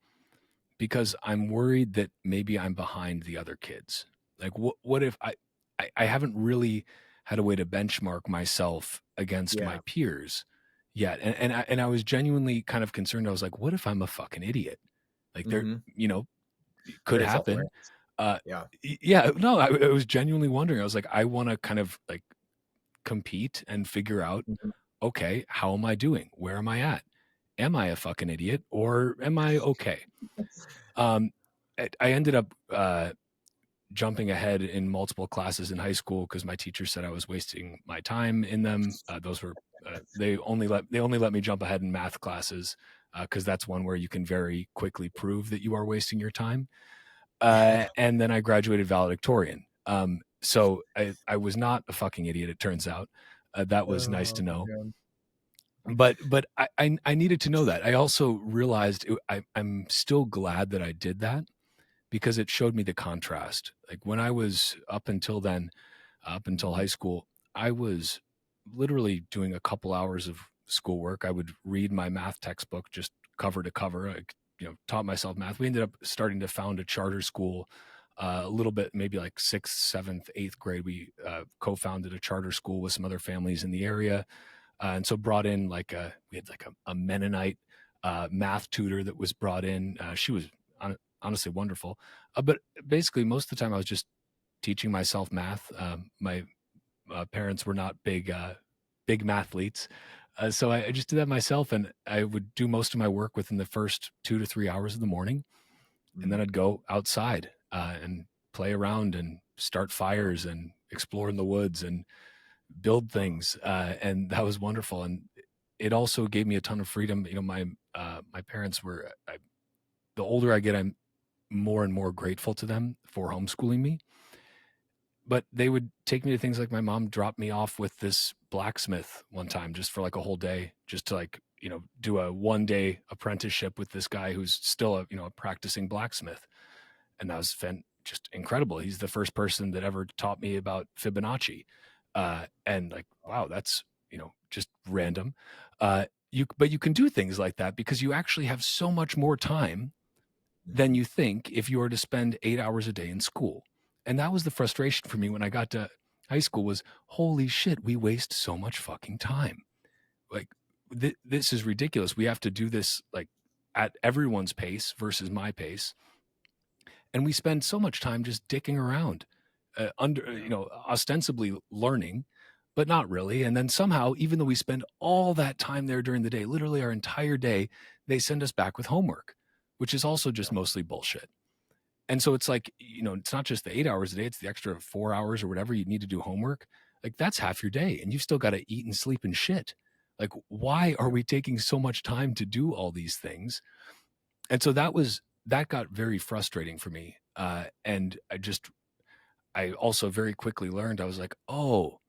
[SPEAKER 2] because I'm worried that maybe I'm behind the other kids. Like, what if I haven't really had a way to benchmark myself against
[SPEAKER 1] Yeah.
[SPEAKER 2] my peers yet. And I was genuinely kind of concerned. I was like, what if I'm a fucking idiot? Like there,
[SPEAKER 1] Mm-hmm.
[SPEAKER 2] could
[SPEAKER 1] Very
[SPEAKER 2] happen.
[SPEAKER 1] self-awareness.
[SPEAKER 2] Uh,
[SPEAKER 1] Yeah.
[SPEAKER 2] yeah, no, I was genuinely wondering. I was like, I want to kind of like compete and figure out,
[SPEAKER 1] Mhm.
[SPEAKER 2] okay, how am I doing? Where am I at? Am I a fucking idiot or am I okay? Um, I ended up jumping ahead in multiple classes in high school because my teacher said I was wasting my time in them. Those were they only let me jump ahead in math classes because that's one where you can very quickly prove that you are wasting your time. And then I graduated valedictorian. So I was not a fucking idiot. It turns out that was nice to
[SPEAKER 1] Oh,
[SPEAKER 2] know.
[SPEAKER 1] man.
[SPEAKER 2] But I needed to know that. I also realized I'm still glad that I did that because it showed me the contrast. Like when I was up until then, up until high school, I was literally doing a couple hours of schoolwork. I would read my math textbook just cover to cover. I, taught myself math. We ended up starting to found a charter school a little bit, maybe like sixth, seventh, eighth grade. We co-founded a charter school with some other families in the area. And so brought in we had like a Mennonite math tutor that was brought in. She was honestly wonderful. But basically, most of the time I was just teaching myself math. My parents were not big mathletes. So I just did that myself, and I would do most of my work within the first 2 to 3 hours of the morning, and then
[SPEAKER 1] Mm.
[SPEAKER 2] I'd go outside and play around and start fires and explore in the woods and build things, and that was wonderful. And it also gave me a ton of freedom. My parents were. The older I get, I'm more and more grateful to them for homeschooling me. But they would take me to things like my mom dropped me off with this blacksmith one time just for like a whole day, just to do a 1 day apprenticeship with this guy who's still a practicing blacksmith. And that was just incredible. He's the first person that ever taught me about Fibonacci. And like, wow, that's, just random. But you can do things like that because you actually have so much more time than you think if you were to spend 8 hours a day in school. And that was the frustration for me when I got to high school was, holy shit, we waste so much fucking time. Like this is ridiculous. We have to do this like at everyone's pace versus my pace. And we spend so much time just dicking around ostensibly learning, but not really. And then somehow, even though we spend all that time there during the day, literally our entire day, they send us back with homework, which is also just mostly bullshit. And so it's like, it's not just the 8 hours a day, it's the extra 4 hours or whatever you need to do homework. Like that's half your day and you've still got to eat and sleep and shit. Like, why are we taking so much time to do all these things? And so that got very frustrating for me. And I also very quickly learned, I was like, oh,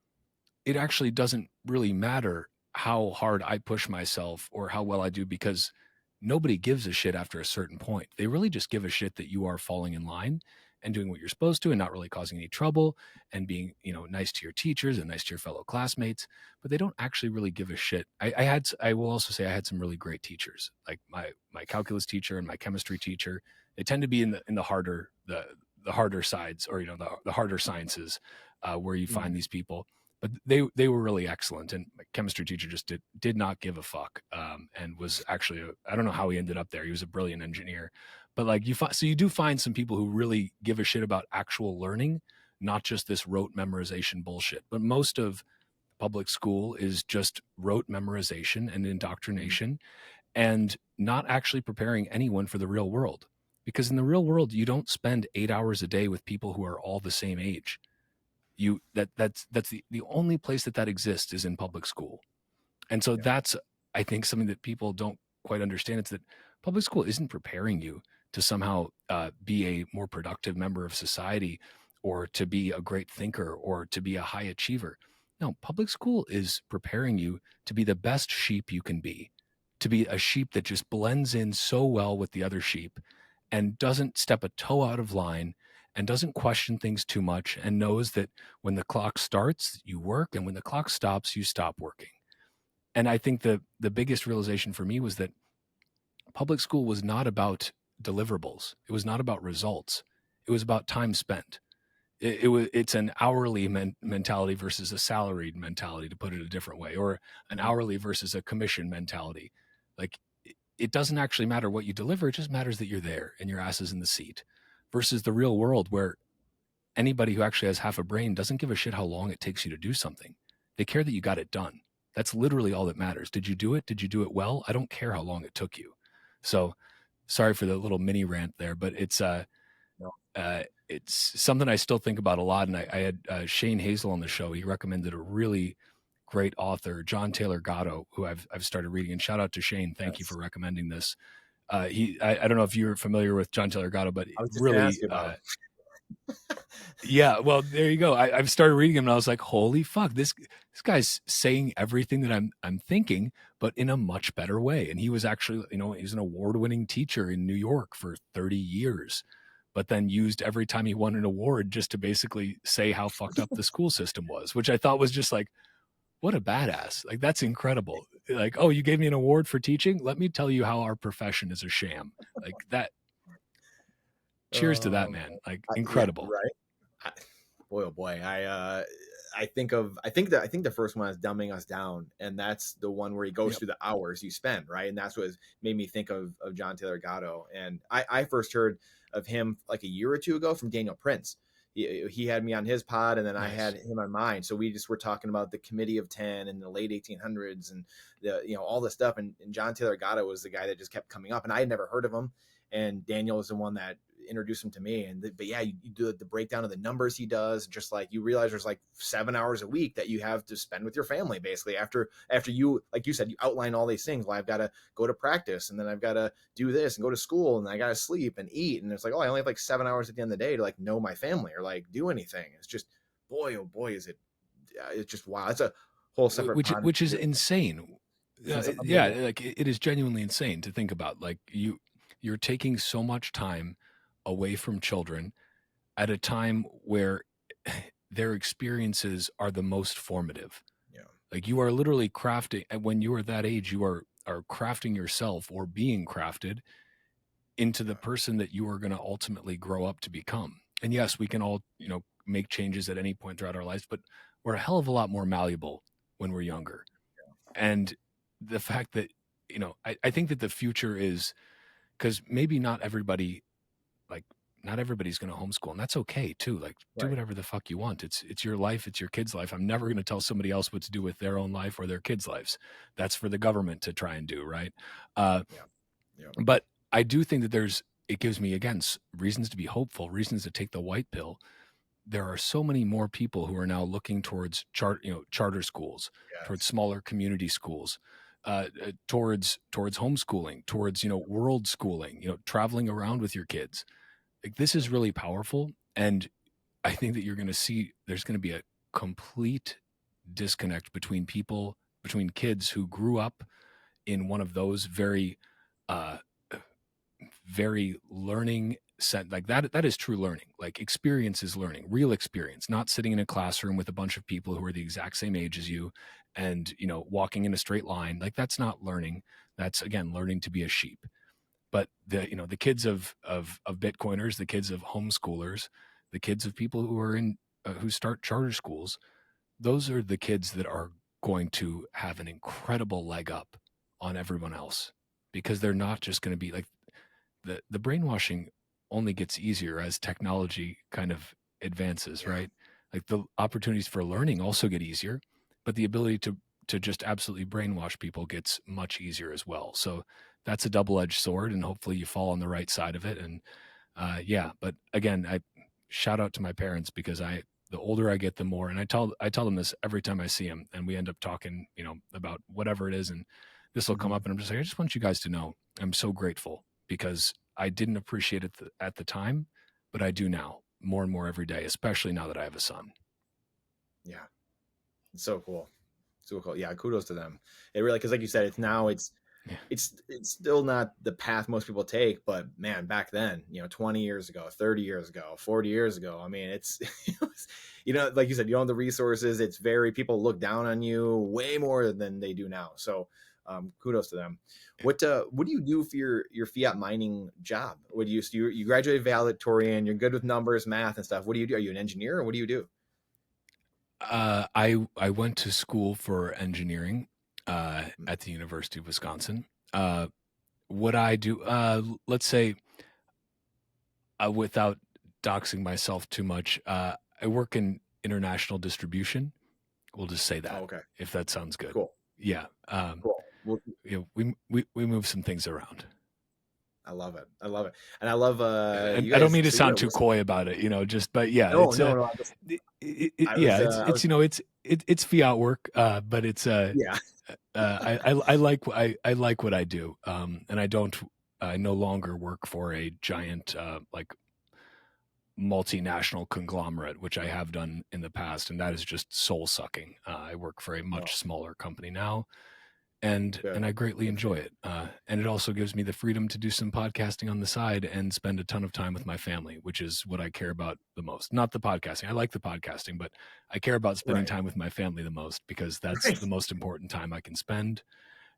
[SPEAKER 2] it actually doesn't really matter how hard I push myself or how well I do because nobody gives a shit after a certain point. They really just give a shit that you are falling in line and doing what you're supposed to and not really causing any trouble and being, nice to your teachers and nice to your fellow classmates, but they don't actually really give a shit. I will also say I had some really great teachers, like my calculus teacher and my chemistry teacher. They tend to be in the harder, the harder sides or, the harder sciences where you find these people, but they were really excellent. And my chemistry teacher just did not give a fuck, and was actually I don't know how he ended up there. He was a brilliant engineer, but like you do find some people who really give a shit about actual learning, not just this rote memorization bullshit. But most of public school is just rote memorization and indoctrination, and not actually preparing anyone for the real world. Because in the real world, you don't spend 8 hours a day with people who are all the same age. That's the only place that exists is in public school. And so that's, I think, something that people don't quite understand. It's that public school isn't preparing you to somehow be a more productive member of society or to be a great thinker or to be a high achiever. No, public school is preparing you to be the best sheep you can be, to be a sheep that just blends in so well with the other sheep and doesn't step a toe out of line and doesn't question things too much and knows that when the clock starts, you work, and when the clock stops, you stop working. And I think the biggest realization for me was that public school was not about deliverables. It was not about results. It was about time spent. It's an hourly mentality versus a salaried mentality, to put it a different way, or an hourly versus a commission mentality. Like, it doesn't actually matter what you deliver. It just matters that you're there and your ass is in the seat, versus the real world where anybody who actually has half a brain doesn't give a shit how long it takes you to do something. They care that you got it done. That's literally all that matters. Did you do it? Did you do it well? I don't care how long it took you. So sorry for the little mini rant there, but it's something I still think about a lot. And I had Shane Hazel on the show. He recommended a really great author, John Taylor Gatto, who I've started reading. And shout out to Shane. Thank you for recommending this. I don't know if you're familiar with John Taylor Gatto, but
[SPEAKER 1] I was just
[SPEAKER 2] really,
[SPEAKER 1] gonna ask you about it.
[SPEAKER 2] yeah, well, there you go. I've started reading him and I was like, holy fuck, this guy's saying everything that I'm thinking, but in a much better way. And he was actually, he's an award-winning teacher in New York for 30 years, but then used every time he won an award just to basically say how fucked up the school system was, which I thought was just like, what a badass. Like, that's incredible. Like, oh, you gave me an award for teaching? Let me tell you how our profession is a sham. Like that. Cheers to that, man. Like, incredible.
[SPEAKER 1] Yeah, right. Boy, oh boy. I think the first one is Dumbing Us Down, and that's the one where he goes through the hours you spend, right? And that's what made me think of John Taylor Gatto. And I first heard of him like a year or two ago from Daniel Prince. He had me on his pod, and then I had him on mine. So we just were talking about the Committee of 10 in the late 1800s and all this stuff. And John Taylor Gatto was the guy that just kept coming up, and I had never heard of him. And Daniel is the one that introduced him to me. But yeah, you do the breakdown of the numbers he does. Just like you realize there's like 7 hours a week that you have to spend with your family, basically after you, like you said, you outline all these things. Well, I've got to go to practice, and then I've got to do this and go to school, and I got to sleep and eat. And it's like, oh, I only have like 7 hours at the end of the day to like know my family or like do anything. It's just, boy, oh boy, it's just wow. It's a whole separate
[SPEAKER 2] which is insane. Yeah, like it is genuinely insane to think about. Like you're taking so much time away from children at a time where their experiences are the most formative.
[SPEAKER 1] Yeah.
[SPEAKER 2] Like you are literally crafting, and when you are that age, you are crafting yourself or being crafted into the person that you are going to ultimately grow up to become. And yes, we can all, make changes at any point throughout our lives, but we're a hell of a lot more malleable when we're younger. Yeah. And the fact that, I think that the future is, because maybe not everybody's going to homeschool, and that's okay too. Like, do whatever the fuck you want. It's your life. It's your kid's life. I'm never going to tell somebody else what to do with their own life or their kids' lives. That's for the government to try and do. Right. But I do think that it gives me, again, reasons to be hopeful, reasons to take the white pill. There are so many more people who are now looking towards charter schools, towards smaller community schools, towards homeschooling, towards, world schooling, traveling around with your kids. Like, this is really powerful. And I think that you're going to see there's going to be a complete disconnect between kids who grew up in one of those very learning set, like that is true learning. Like, experience is learning, real experience, not sitting in a classroom with a bunch of people who are the exact same age as you and, walking in a straight line. Like, that's not learning. That's, again, learning to be a sheep. But the kids of Bitcoiners, the kids of homeschoolers, the kids of people who are in who start charter schools, those are the kids that are going to have an incredible leg up on everyone else, because they're not just going to be like the brainwashing only gets easier as technology kind of advances, right? Like, the opportunities for learning also get easier, but the ability to just absolutely brainwash people gets much easier as well. So that's a double-edged sword, and hopefully you fall on the right side of it. And but again, I shout out to my parents, because the older I get, the more, and I tell them this every time I see them, and we end up talking, about whatever it is, and this will come up, and I'm just like, I just want you guys to know I'm so grateful, because I didn't appreciate it at the time, but I do now, more and more every day, especially now that I have a son.
[SPEAKER 1] Yeah, it's so cool. So cool. Yeah, kudos to them. It really, because like you said, it's still not the path most people take, but man, back then, 20 years ago, 30 years ago, 40 years ago, I mean, it's, like you said, you don't have the resources. It's people look down on you way more than they do now. So Kudos to them. What do you do for your fiat mining job? What do you graduated valedictorian? You're good with numbers, math, and stuff. What do you do? Are you an engineer, or what do you do?
[SPEAKER 2] I went to school for engineering at the University of Wisconsin. What I do, let's say, without doxing myself too much, I work in international distribution. We'll just say that,
[SPEAKER 1] okay,
[SPEAKER 2] if that sounds good.
[SPEAKER 1] cool,
[SPEAKER 2] Yeah.
[SPEAKER 1] cool. Well,
[SPEAKER 2] We move some things around.
[SPEAKER 1] I love it. I love it, and I love
[SPEAKER 2] And
[SPEAKER 1] you
[SPEAKER 2] I don't
[SPEAKER 1] guys.
[SPEAKER 2] mean to
[SPEAKER 1] So
[SPEAKER 2] sound too coy about it, but yeah,
[SPEAKER 1] no,
[SPEAKER 2] it's
[SPEAKER 1] no, no.
[SPEAKER 2] it's it's fiat work, but it's
[SPEAKER 1] Yeah,
[SPEAKER 2] I like what I do, and I no longer work for a giant like multinational conglomerate, which I have done in the past, and that is just soul sucking. I work for a
[SPEAKER 1] no,
[SPEAKER 2] much smaller company now, and
[SPEAKER 1] good.
[SPEAKER 2] I greatly
[SPEAKER 1] Good for
[SPEAKER 2] enjoy
[SPEAKER 1] you.
[SPEAKER 2] it. And it also gives me the freedom to do some podcasting on the side and spend a ton of time with my family, which is what I care about the most. Not the podcasting. I like the podcasting, but I care about spending
[SPEAKER 1] Right,
[SPEAKER 2] time with my family the most because that's
[SPEAKER 1] right.
[SPEAKER 2] the most important time I can spend.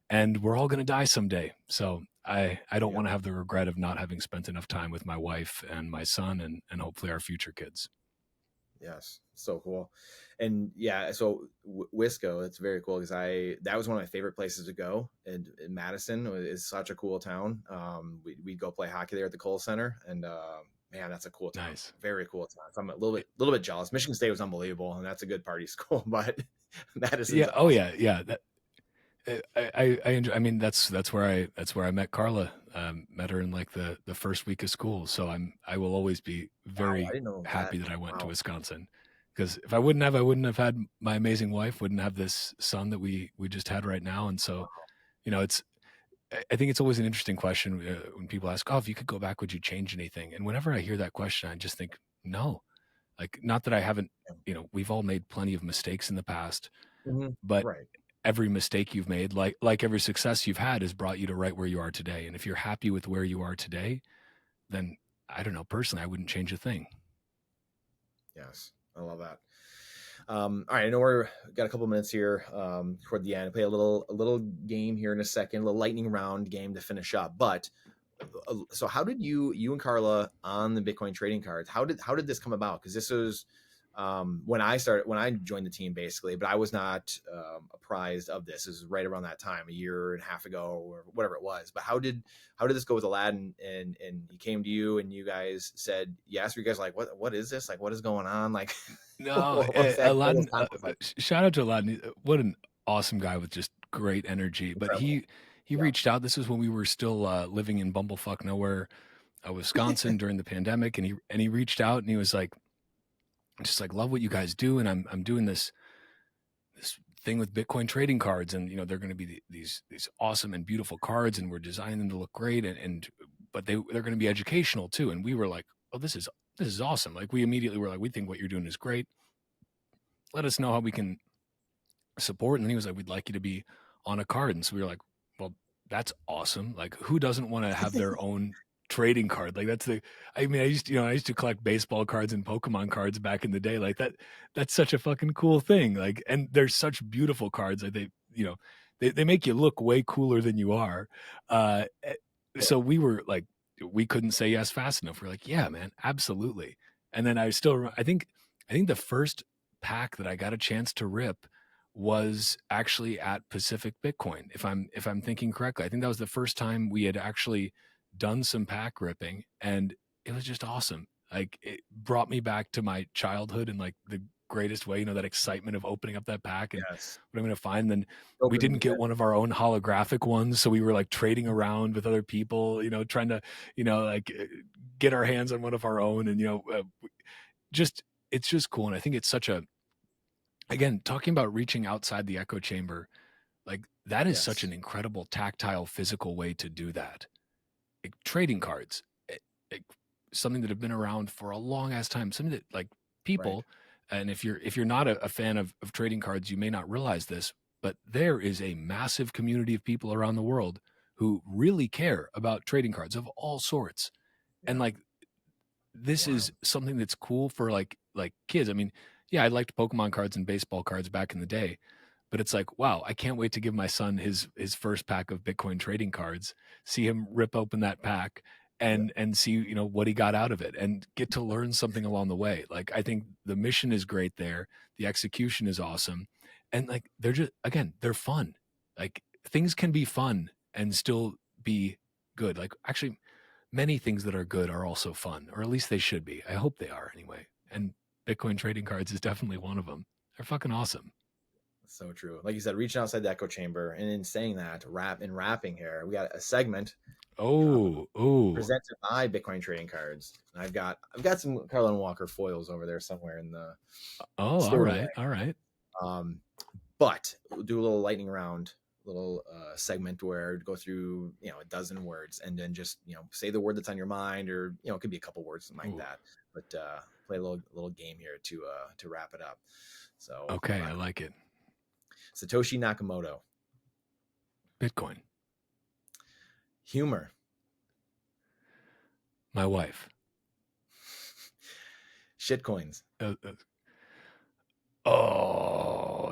[SPEAKER 2] And we're all going to die someday. So I don't
[SPEAKER 1] Yeah.
[SPEAKER 2] want to have the regret of not having spent enough time with my wife and my son and hopefully our future kids.
[SPEAKER 1] Yes, so cool. And yeah, so Wisco, it's very cool because that was one of my favorite places to go. In Madison is such a cool town. We'd go play hockey there at the Kohl Center, and man, that's a cool town.
[SPEAKER 2] Nice.
[SPEAKER 1] Very cool town. So I'm a little bit jealous. Michigan State was unbelievable, and that's a good party school, but Madison's
[SPEAKER 2] Yeah. Oh
[SPEAKER 1] awesome.
[SPEAKER 2] yeah. That, I enjoy. I mean, that's where I met Carla. Met her in like the first week of school. So I will always be
[SPEAKER 1] Wow, I
[SPEAKER 2] very
[SPEAKER 1] didn't know that.
[SPEAKER 2] happy that I went to
[SPEAKER 1] Wow.
[SPEAKER 2] Wisconsin, because if I wouldn't have had my amazing wife, wouldn't have this son that we just had right now. And so, it's I think it's always an interesting question when people ask, "Oh, if you could go back, would you change anything?" And whenever I hear that question, I just think, no. Like, not that I haven't. We've all made plenty of mistakes in the past, but
[SPEAKER 1] Right.
[SPEAKER 2] every mistake you've made, like every success you've had, has brought you to right where you are today. And if you're happy with where you are today, then I don't know, personally, I wouldn't change a thing.
[SPEAKER 1] Yes, I love that. All right, I know we're got a couple minutes here toward the end. Play a little game here in a second, a little lightning round game to finish up. But so how did you and Carla on the Bitcoin trading cards? How did this come about? Because this was when I joined the team basically, but I was not apprised of this. This was right around that time, a year and a half ago or whatever it was. But how did this go with Aladdin? And he came to you and you guys said yes. Were you guys like, what is this? Like, what is going on? Like,
[SPEAKER 2] No,
[SPEAKER 1] what's that? What was
[SPEAKER 2] Aladdin,
[SPEAKER 1] conference like?
[SPEAKER 2] shout out to Aladdin. What an awesome guy with just great energy. But
[SPEAKER 1] Incredible.
[SPEAKER 2] he
[SPEAKER 1] Yeah.
[SPEAKER 2] reached out. This was when we were still living in bumblefuck nowhere, Wisconsin during the pandemic. And he reached out and he was like, just like, love what you guys do. And I'm doing this thing with Bitcoin trading cards, and they're going to be these awesome and beautiful cards, and we're designing them to look great, but they're going to be educational too. And we were like, oh, this is awesome. Like, we immediately were like, we think what you're doing is great. Let us know how we can support. And then he was like, we'd like you to be on a card. And so we were like, well, that's awesome. Like, who doesn't want to have their own trading card? Like, I used to collect baseball cards and Pokemon cards back in the day. Like, that's such a fucking cool thing. Like, and they're such beautiful cards. Like, they make you look way cooler than you are. So we were like, we couldn't say yes fast enough. We're like, yeah, man, absolutely. And then I think the first pack that I got a chance to rip was actually at Pacific Bitcoin. If I'm thinking correctly, I think that was the first time we had actually done some pack ripping, and it was just awesome. Like, it brought me back to my childhood in like the greatest way, that excitement of opening up that pack and
[SPEAKER 1] Yes.
[SPEAKER 2] what I'm going to find. Then we
[SPEAKER 1] Open
[SPEAKER 2] didn't get one of our own holographic ones, so we were like trading around with other people, trying to, like get our hands on one of our own, and it's just cool. And I think it's such a, again, talking about reaching outside the echo chamber, like, that is such an incredible tactile, physical way to do that. Like, trading cards, like, something that have been around for a long ass time, something that, like, people, right. And if you're not a fan of trading cards, you may not realize this, but there is a massive community of people around the world who really care about trading cards of all sorts. Yeah. And like, this is something that's cool for like kids. I mean, yeah, I liked Pokemon cards and baseball cards back in the day, but it's like, wow, I can't wait to give my son his first pack of Bitcoin trading cards, see him rip open that pack and see, you know, what he got out of it and get to learn something along the way. Like, I think the mission is great there. The execution is awesome. And like, they're just, again, they're fun. Like, things can be fun and still be good. Like, actually, many things that are good are also fun, or at least they should be. I hope they are anyway. And Bitcoin trading cards is definitely one of them. They're fucking awesome.
[SPEAKER 1] So true. Like you said, reaching outside the echo chamber. And in saying that, rapping here, we got a segment presented by Bitcoin trading cards. And I've got some Carlin Walker foils over there somewhere in the
[SPEAKER 2] all right.
[SPEAKER 1] But we'll do a little lightning round, little segment where go through, you know, a dozen words and then just, you know, say the word that's on your mind, or, you know, it could be a couple words, something like that. But play a little game here to wrap it up. So
[SPEAKER 2] okay, I like it.
[SPEAKER 1] Satoshi Nakamoto.
[SPEAKER 2] Bitcoin.
[SPEAKER 1] Humor.
[SPEAKER 2] My wife.
[SPEAKER 1] Shitcoins.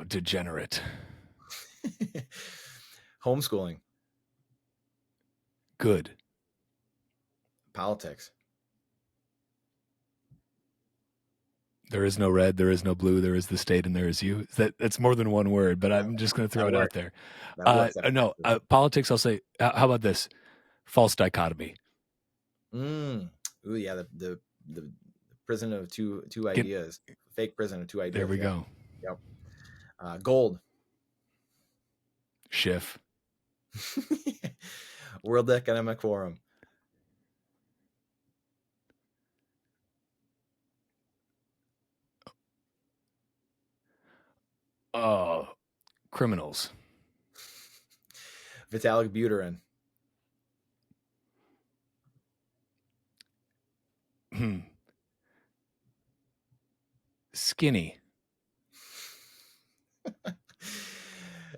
[SPEAKER 2] Degenerate.
[SPEAKER 1] Homeschooling.
[SPEAKER 2] Good.
[SPEAKER 1] Politics.
[SPEAKER 2] There is no red, there is no blue, there is the state, and there is you. That's more than one word, but I'm just going to throw it out there. Politics, I'll say, how about this? False dichotomy.
[SPEAKER 1] Ooh, yeah, the prison of two ideas. Fake prison of two ideas.
[SPEAKER 2] There we go.
[SPEAKER 1] Yep. Gold.
[SPEAKER 2] Schiff.
[SPEAKER 1] World Economic Forum.
[SPEAKER 2] Criminals.
[SPEAKER 1] Vitalik Buterin.
[SPEAKER 2] Skinny.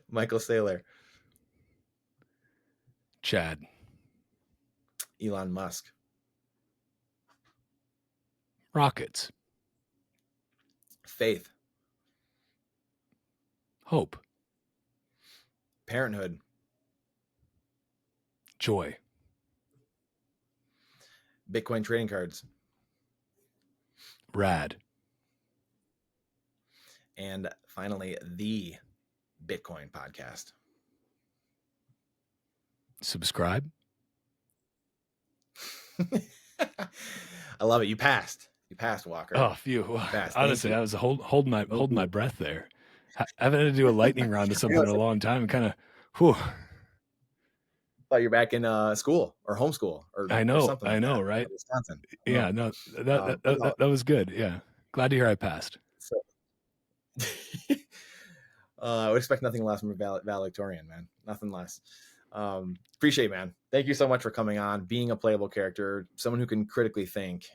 [SPEAKER 1] Michael Saylor.
[SPEAKER 2] Chad.
[SPEAKER 1] Elon Musk.
[SPEAKER 2] Rockets.
[SPEAKER 1] Faith.
[SPEAKER 2] Hope.
[SPEAKER 1] Parenthood.
[SPEAKER 2] Joy.
[SPEAKER 1] Bitcoin trading cards.
[SPEAKER 2] Rad.
[SPEAKER 1] And finally, the Bitcoin podcast.
[SPEAKER 2] Subscribe.
[SPEAKER 1] I love it. You passed, Walker.
[SPEAKER 2] Oh, phew. Honestly, I was holding my breath there. I haven't had to do a lightning round of something in a long time. Kind of, whew.
[SPEAKER 1] Thought you're back in school or homeschool or
[SPEAKER 2] I know,
[SPEAKER 1] something like that,
[SPEAKER 2] right?
[SPEAKER 1] Wisconsin.
[SPEAKER 2] Yeah, no, that was good. Yeah, glad to hear I passed.
[SPEAKER 1] So, I would expect nothing less from a valedictorian, man. Nothing less. Appreciate it, man. Thank you so much for coming on, being a playable character, someone who can critically think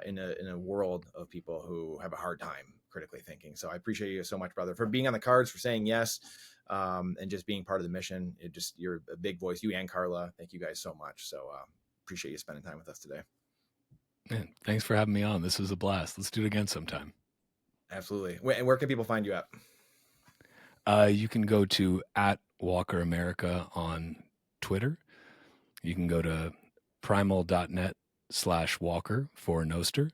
[SPEAKER 1] in a world of people who have a hard time critically thinking. So I appreciate you so much, brother, for being on the cards, for saying yes, and just being part of the mission. You're a big voice, you and Carla. Thank you guys so much. So appreciate you spending time with us today.
[SPEAKER 2] Man, thanks for having me on. This was a blast. Let's do it again sometime.
[SPEAKER 1] Absolutely. And where can people find you at?
[SPEAKER 2] You can go to @WalkerAmerica on Twitter. You can go to primal.net/Walker for Nostr.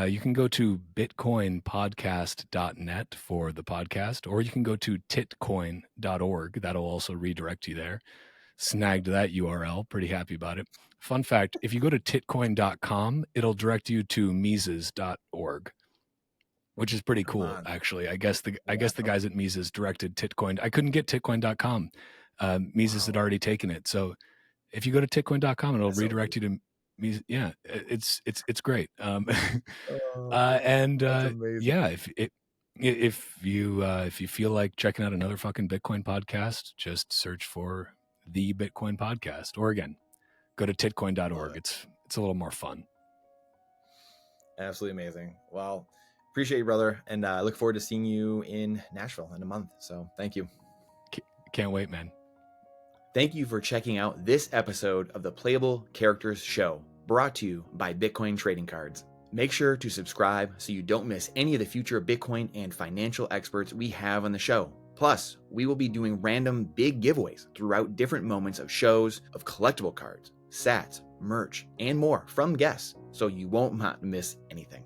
[SPEAKER 2] You can go to bitcoinpodcast.net for the podcast, or you can go to titcoin.org. That'll also redirect you there. Snagged that URL. Pretty happy about it. Fun fact, if you go to titcoin.com, it'll direct you to Mises.org. Which is pretty cool, actually. I guess the guys at Mises directed Titcoin. I couldn't get Titcoin.com. Mises had already taken it. So if you go to Titcoin.com, it'll redirect you to Mises. Yeah, it's great. Yeah, if you feel like checking out another fucking Bitcoin podcast, just search for the Bitcoin podcast. Or again, go to titcoin.org. It's a little more fun.
[SPEAKER 1] Absolutely amazing. Well, appreciate you, brother, and I look forward to seeing you in Nashville in a month. So thank you.
[SPEAKER 2] Can't wait, man.
[SPEAKER 1] Thank you for checking out this episode of the Playable Characters Show, brought to you by Bitcoin Trading Cards. Make sure to subscribe so you don't miss any of the future Bitcoin and financial experts we have on the show.
[SPEAKER 3] Plus, we will be doing random big giveaways throughout different moments of shows, of collectible cards, sats, merch, and more from guests, so you won't miss anything.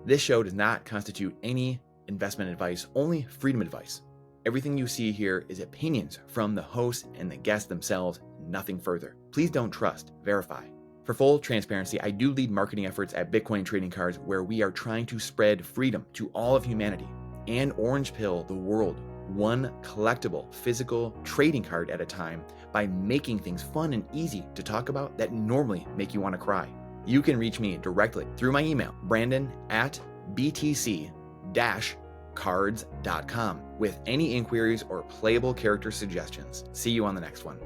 [SPEAKER 3] This show does not constitute any investment advice, only freedom advice. Everything you see here is opinions from the host and the guests themselves, nothing further. Please don't trust, verify. For full transparency, I do lead marketing efforts at Bitcoin Trading Cards where we are trying to spread freedom to all of humanity and orange pill the world, one collectible physical trading card at a time, by making things fun and easy to talk about that normally make you want to cry. You can reach me directly through my email, brandon@btc-cards.com, with any inquiries or playable character suggestions. See you on the next one.